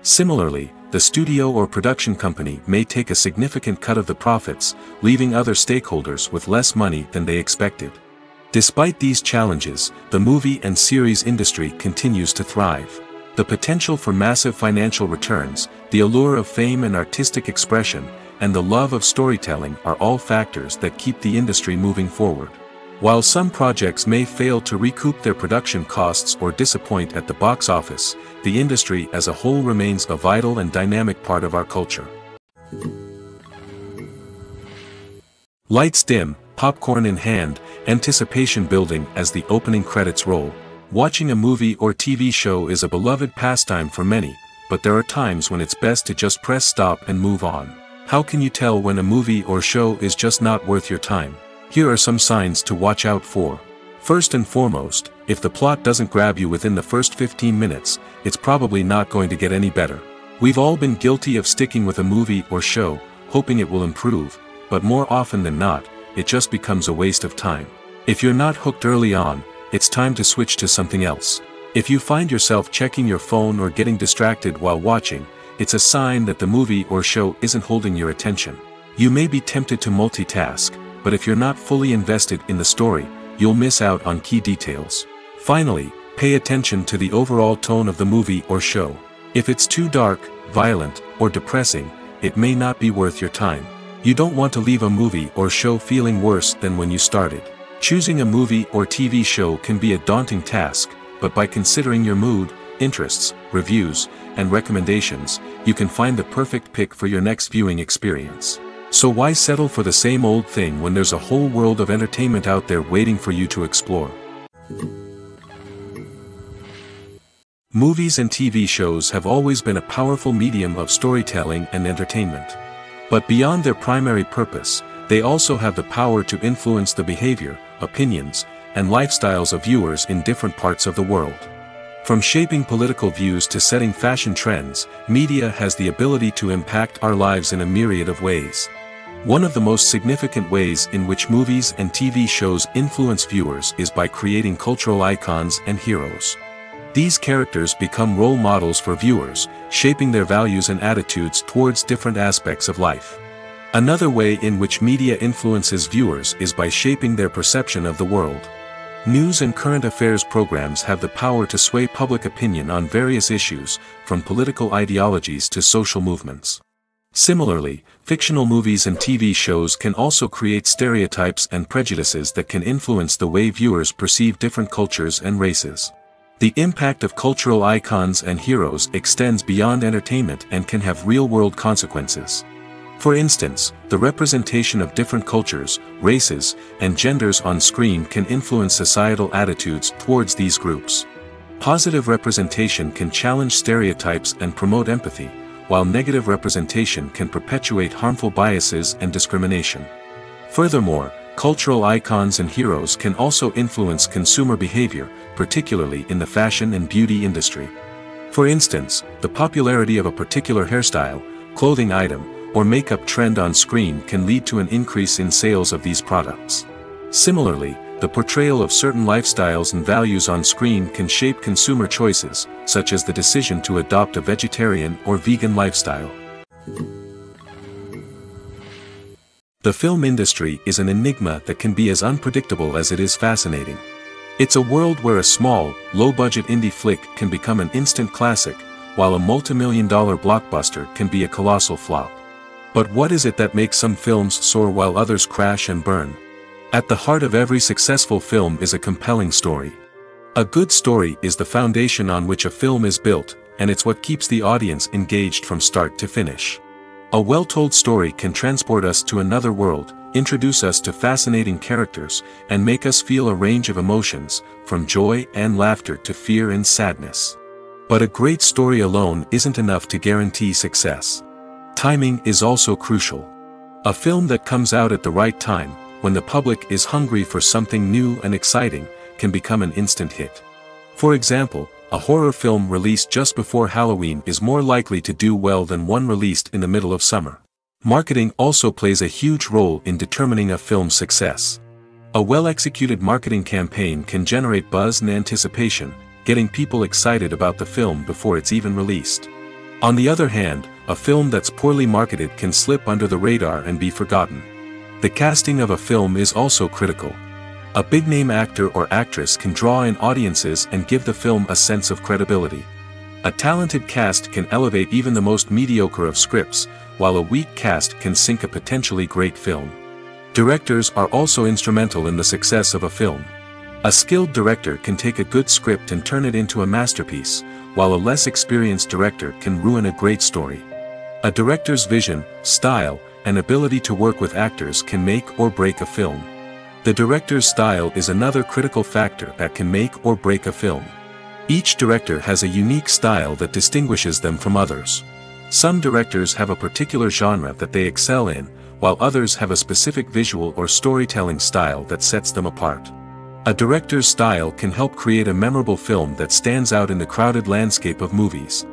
Similarly, the studio or production company may take a significant cut of the profits, leaving other stakeholders with less money than they expected. Despite these challenges, the movie and series industry continues to thrive. The potential for massive financial returns, the allure of fame and artistic expression, and the love of storytelling are all factors that keep the industry moving forward. While some projects may fail to recoup their production costs or disappoint at the box office, the industry as a whole remains a vital and dynamic part of our culture. Lights dim, popcorn in hand, anticipation building as the opening credits roll. Watching a movie or TV show is a beloved pastime for many, but there are times when it's best to just press stop and move on. How can you tell when a movie or show is just not worth your time? Here are some signs to watch out for. First and foremost, if the plot doesn't grab you within the first 15 minutes, it's probably not going to get any better. We've all been guilty of sticking with a movie or show, hoping it will improve, but more often than not, it just becomes a waste of time. If you're not hooked early on, it's time to switch to something else. If you find yourself checking your phone or getting distracted while watching, it's a sign that the movie or show isn't holding your attention. You may be tempted to multitask, but if you're not fully invested in the story, you'll miss out on key details. Finally, pay attention to the overall tone of the movie or show. If it's too dark, violent, or depressing, it may not be worth your time. You don't want to leave a movie or show feeling worse than when you started. Choosing a movie or TV show can be a daunting task, but by considering your mood, interests, reviews, and recommendations, you can find the perfect pick for your next viewing experience. So why settle for the same old thing when there's a whole world of entertainment out there waiting for you to explore? Movies and TV shows have always been a powerful medium of storytelling and entertainment. But beyond their primary purpose, they also have the power to influence the behavior, opinions, and lifestyles of viewers in different parts of the world. From shaping political views to setting fashion trends, media has the ability to impact our lives in a myriad of ways. One of the most significant ways in which movies and TV shows influence viewers is by creating cultural icons and heroes. These characters become role models for viewers, shaping their values and attitudes towards different aspects of life. Another way in which media influences viewers is by shaping their perception of the world. News and current affairs programs have the power to sway public opinion on various issues, from political ideologies to social movements. Similarly, fictional movies and TV shows can also create stereotypes and prejudices that can influence the way viewers perceive different cultures and races. The impact of cultural icons and heroes extends beyond entertainment and can have real-world consequences. For instance, the representation of different cultures, races, and genders on screen can influence societal attitudes towards these groups. Positive representation can challenge stereotypes and promote empathy, while negative representation can perpetuate harmful biases and discrimination. Furthermore, cultural icons and heroes can also influence consumer behavior, particularly in the fashion and beauty industry. For instance, the popularity of a particular hairstyle, clothing item, or makeup trend on screen can lead to an increase in sales of these products. Similarly, the portrayal of certain lifestyles and values on screen can shape consumer choices, such as the decision to adopt a vegetarian or vegan lifestyle. The film industry is an enigma that can be as unpredictable as it is fascinating. It's a world where a small, low-budget indie flick can become an instant classic, while a multi-million-dollar blockbuster can be a colossal flop. But what is it that makes some films soar while others crash and burn? At the heart of every successful film is a compelling story. A good story is the foundation on which a film is built, and it's what keeps the audience engaged from start to finish. A well-told story can transport us to another world, introduce us to fascinating characters, and make us feel a range of emotions, from joy and laughter to fear and sadness. But a great story alone isn't enough to guarantee success. Timing is also crucial. A film that comes out at the right time, when the public is hungry for something new and exciting, can become an instant hit. For example, a horror film released just before Halloween is more likely to do well than one released in the middle of summer. Marketing also plays a huge role in determining a film's success. A well-executed marketing campaign can generate buzz and anticipation, getting people excited about the film before it's even released. On the other hand, a film that's poorly marketed can slip under the radar and be forgotten. The casting of a film is also critical. A big-name actor or actress can draw in audiences and give the film a sense of credibility. A talented cast can elevate even the most mediocre of scripts, while a weak cast can sink a potentially great film. Directors are also instrumental in the success of a film. A skilled director can take a good script and turn it into a masterpiece, while a less experienced director can ruin a great story. A director's vision, style, and ability to work with actors can make or break a film. The director's style is another critical factor that can make or break a film. Each director has a unique style that distinguishes them from others. Some directors have a particular genre that they excel in, while others have a specific visual or storytelling style that sets them apart. A director's style can help create a memorable film that stands out in the crowded landscape of movies.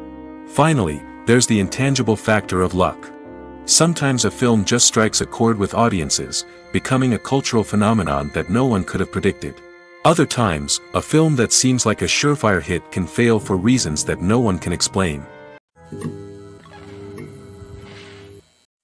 Finally, there's the intangible factor of luck. Sometimes a film just strikes a chord with audiences, becoming a cultural phenomenon that no one could have predicted. Other times, a film that seems like a surefire hit can fail for reasons that no one can explain.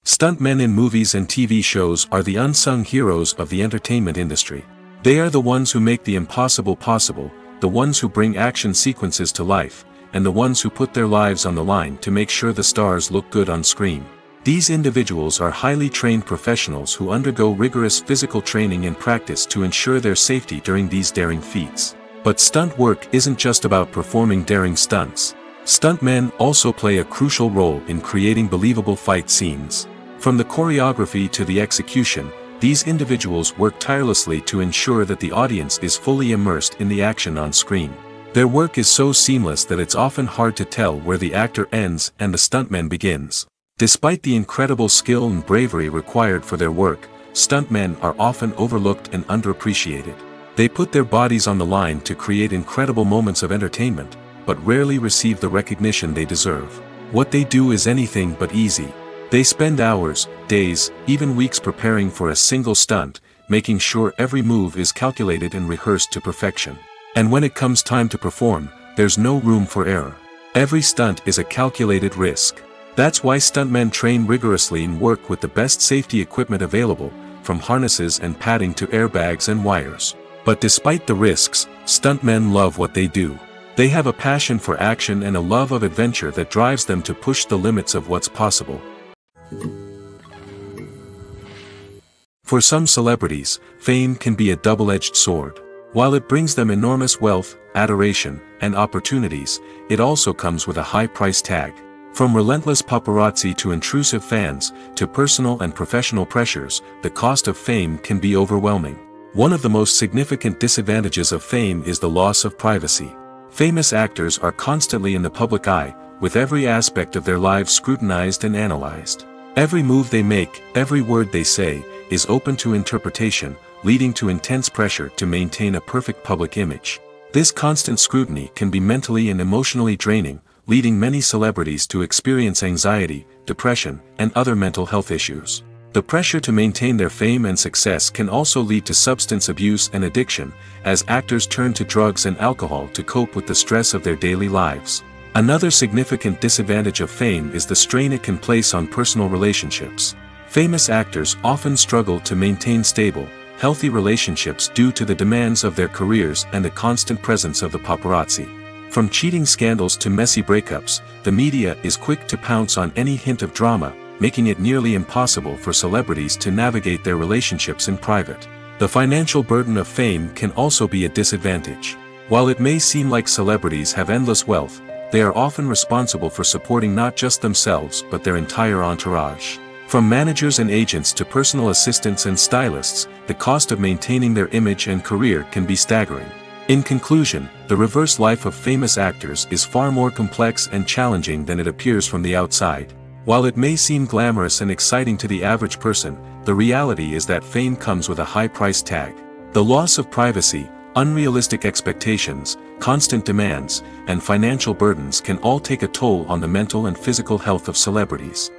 Stuntmen in movies and TV shows are the unsung heroes of the entertainment industry. They are the ones who make the impossible possible, the ones who bring action sequences to life, and the ones who put their lives on the line to make sure the stars look good on screen. These individuals are highly trained professionals who undergo rigorous physical training and practice to ensure their safety during these daring feats. But stunt work isn't just about performing daring stunts. Stuntmen also play a crucial role in creating believable fight scenes. From the choreography to the execution, these individuals work tirelessly to ensure that the audience is fully immersed in the action on screen. Their work is so seamless that it's often hard to tell where the actor ends and the stuntman begins. Despite the incredible skill and bravery required for their work, stuntmen are often overlooked and underappreciated. They put their bodies on the line to create incredible moments of entertainment, but rarely receive the recognition they deserve. What they do is anything but easy. They spend hours, days, even weeks preparing for a single stunt, making sure every move is calculated and rehearsed to perfection. And when it comes time to perform, there's no room for error. Every stunt is a calculated risk. That's why stuntmen train rigorously and work with the best safety equipment available, from harnesses and padding to airbags and wires. But despite the risks, stuntmen love what they do. They have a passion for action and a love of adventure that drives them to push the limits of what's possible. For some celebrities, fame can be a double-edged sword. While it brings them enormous wealth, adoration, and opportunities, it also comes with a high price tag. From relentless paparazzi to intrusive fans, to personal and professional pressures, the cost of fame can be overwhelming. One of the most significant disadvantages of fame is the loss of privacy. Famous actors are constantly in the public eye, with every aspect of their lives scrutinized and analyzed. Every move they make, every word they say, is open to interpretation, leading to intense pressure to maintain a perfect public image. This constant scrutiny can be mentally and emotionally draining, leading many celebrities to experience anxiety, depression, and other mental health issues. The pressure to maintain their fame and success can also lead to substance abuse and addiction, as actors turn to drugs and alcohol to cope with the stress of their daily lives. Another significant disadvantage of fame is the strain it can place on personal relationships. Famous actors often struggle to maintain stable, healthy relationships due to the demands of their careers and the constant presence of the paparazzi. From cheating scandals to messy breakups, the media is quick to pounce on any hint of drama, making it nearly impossible for celebrities to navigate their relationships in private. The financial burden of fame can also be a disadvantage. While it may seem like celebrities have endless wealth, they are often responsible for supporting not just themselves but their entire entourage. From managers and agents to personal assistants and stylists, the cost of maintaining their image and career can be staggering. In conclusion, the reverse life of famous actors is far more complex and challenging than it appears from the outside. While it may seem glamorous and exciting to the average person, the reality is that fame comes with a high price tag. The loss of privacy, unrealistic expectations, constant demands, and financial burdens can all take a toll on the mental and physical health of celebrities.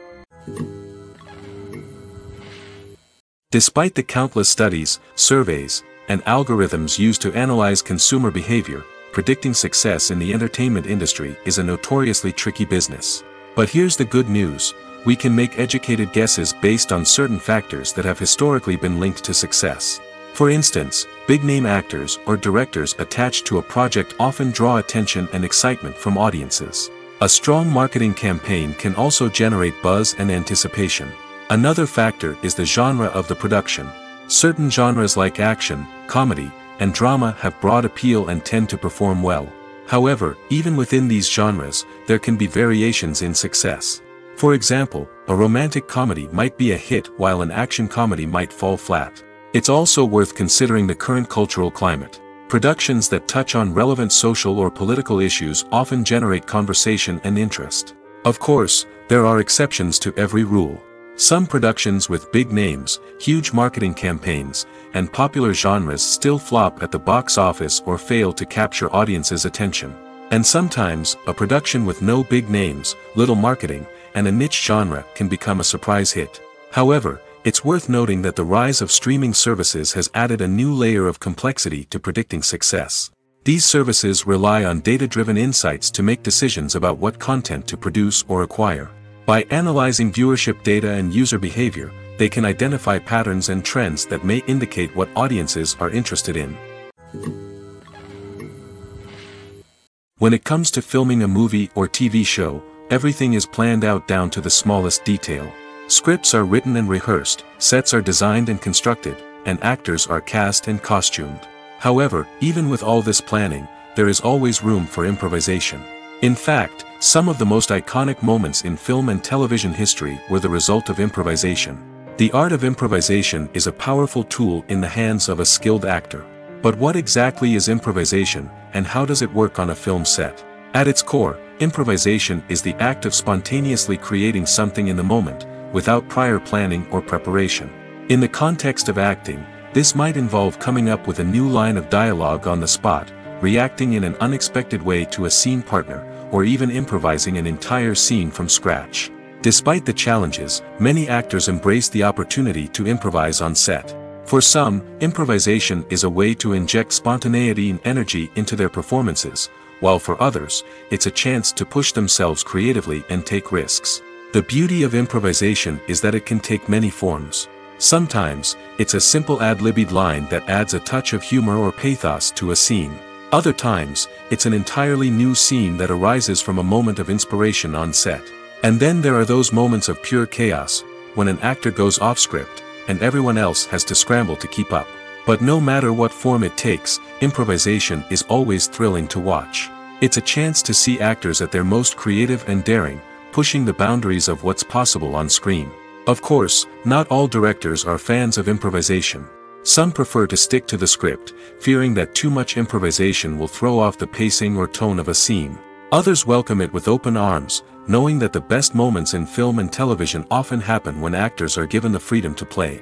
Despite the countless studies, surveys, and algorithms used to analyze consumer behavior, predicting success in the entertainment industry is a notoriously tricky business. But here's the good news: we can make educated guesses based on certain factors that have historically been linked to success. For instance, big-name actors or directors attached to a project often draw attention and excitement from audiences. A strong marketing campaign can also generate buzz and anticipation. Another factor is the genre of the production. Certain genres like action, comedy, and drama have broad appeal and tend to perform well. However, even within these genres, there can be variations in success. For example, a romantic comedy might be a hit while an action comedy might fall flat. It's also worth considering the current cultural climate. Productions that touch on relevant social or political issues often generate conversation and interest. Of course, there are exceptions to every rule. Some productions with big names, huge marketing campaigns, and popular genres still flop at the box office or fail to capture audiences' attention. And sometimes, a production with no big names, little marketing, and a niche genre can become a surprise hit. However, it's worth noting that the rise of streaming services has added a new layer of complexity to predicting success. These services rely on data-driven insights to make decisions about what content to produce or acquire. By analyzing viewership data and user behavior, they can identify patterns and trends that may indicate what audiences are interested in. When it comes to filming a movie or TV show, everything is planned out down to the smallest detail. Scripts are written and rehearsed, sets are designed and constructed, and actors are cast and costumed. However, even with all this planning, there is always room for improvisation. In fact, some of the most iconic moments in film and television history were the result of improvisation. The art of improvisation is a powerful tool in the hands of a skilled actor. But what exactly is improvisation, and how does it work on a film set? At its core, improvisation is the act of spontaneously creating something in the moment, without prior planning or preparation. In the context of acting, this might involve coming up with a new line of dialogue on the spot, reacting in an unexpected way to a scene partner, or even improvising an entire scene from scratch. Despite the challenges, many actors embrace the opportunity to improvise on set. For some, improvisation is a way to inject spontaneity and energy into their performances, while for others, it's a chance to push themselves creatively and take risks. The beauty of improvisation is that it can take many forms. Sometimes, it's a simple ad-libbed line that adds a touch of humor or pathos to a scene. Other times, it's an entirely new scene that arises from a moment of inspiration on set. And then there are those moments of pure chaos, when an actor goes off script, and everyone else has to scramble to keep up. But no matter what form it takes, improvisation is always thrilling to watch. It's a chance to see actors at their most creative and daring, pushing the boundaries of what's possible on screen. Of course, not all directors are fans of improvisation. Some prefer to stick to the script, fearing that too much improvisation will throw off the pacing or tone of a scene. Others welcome it with open arms, knowing that the best moments in film and television often happen when actors are given the freedom to play.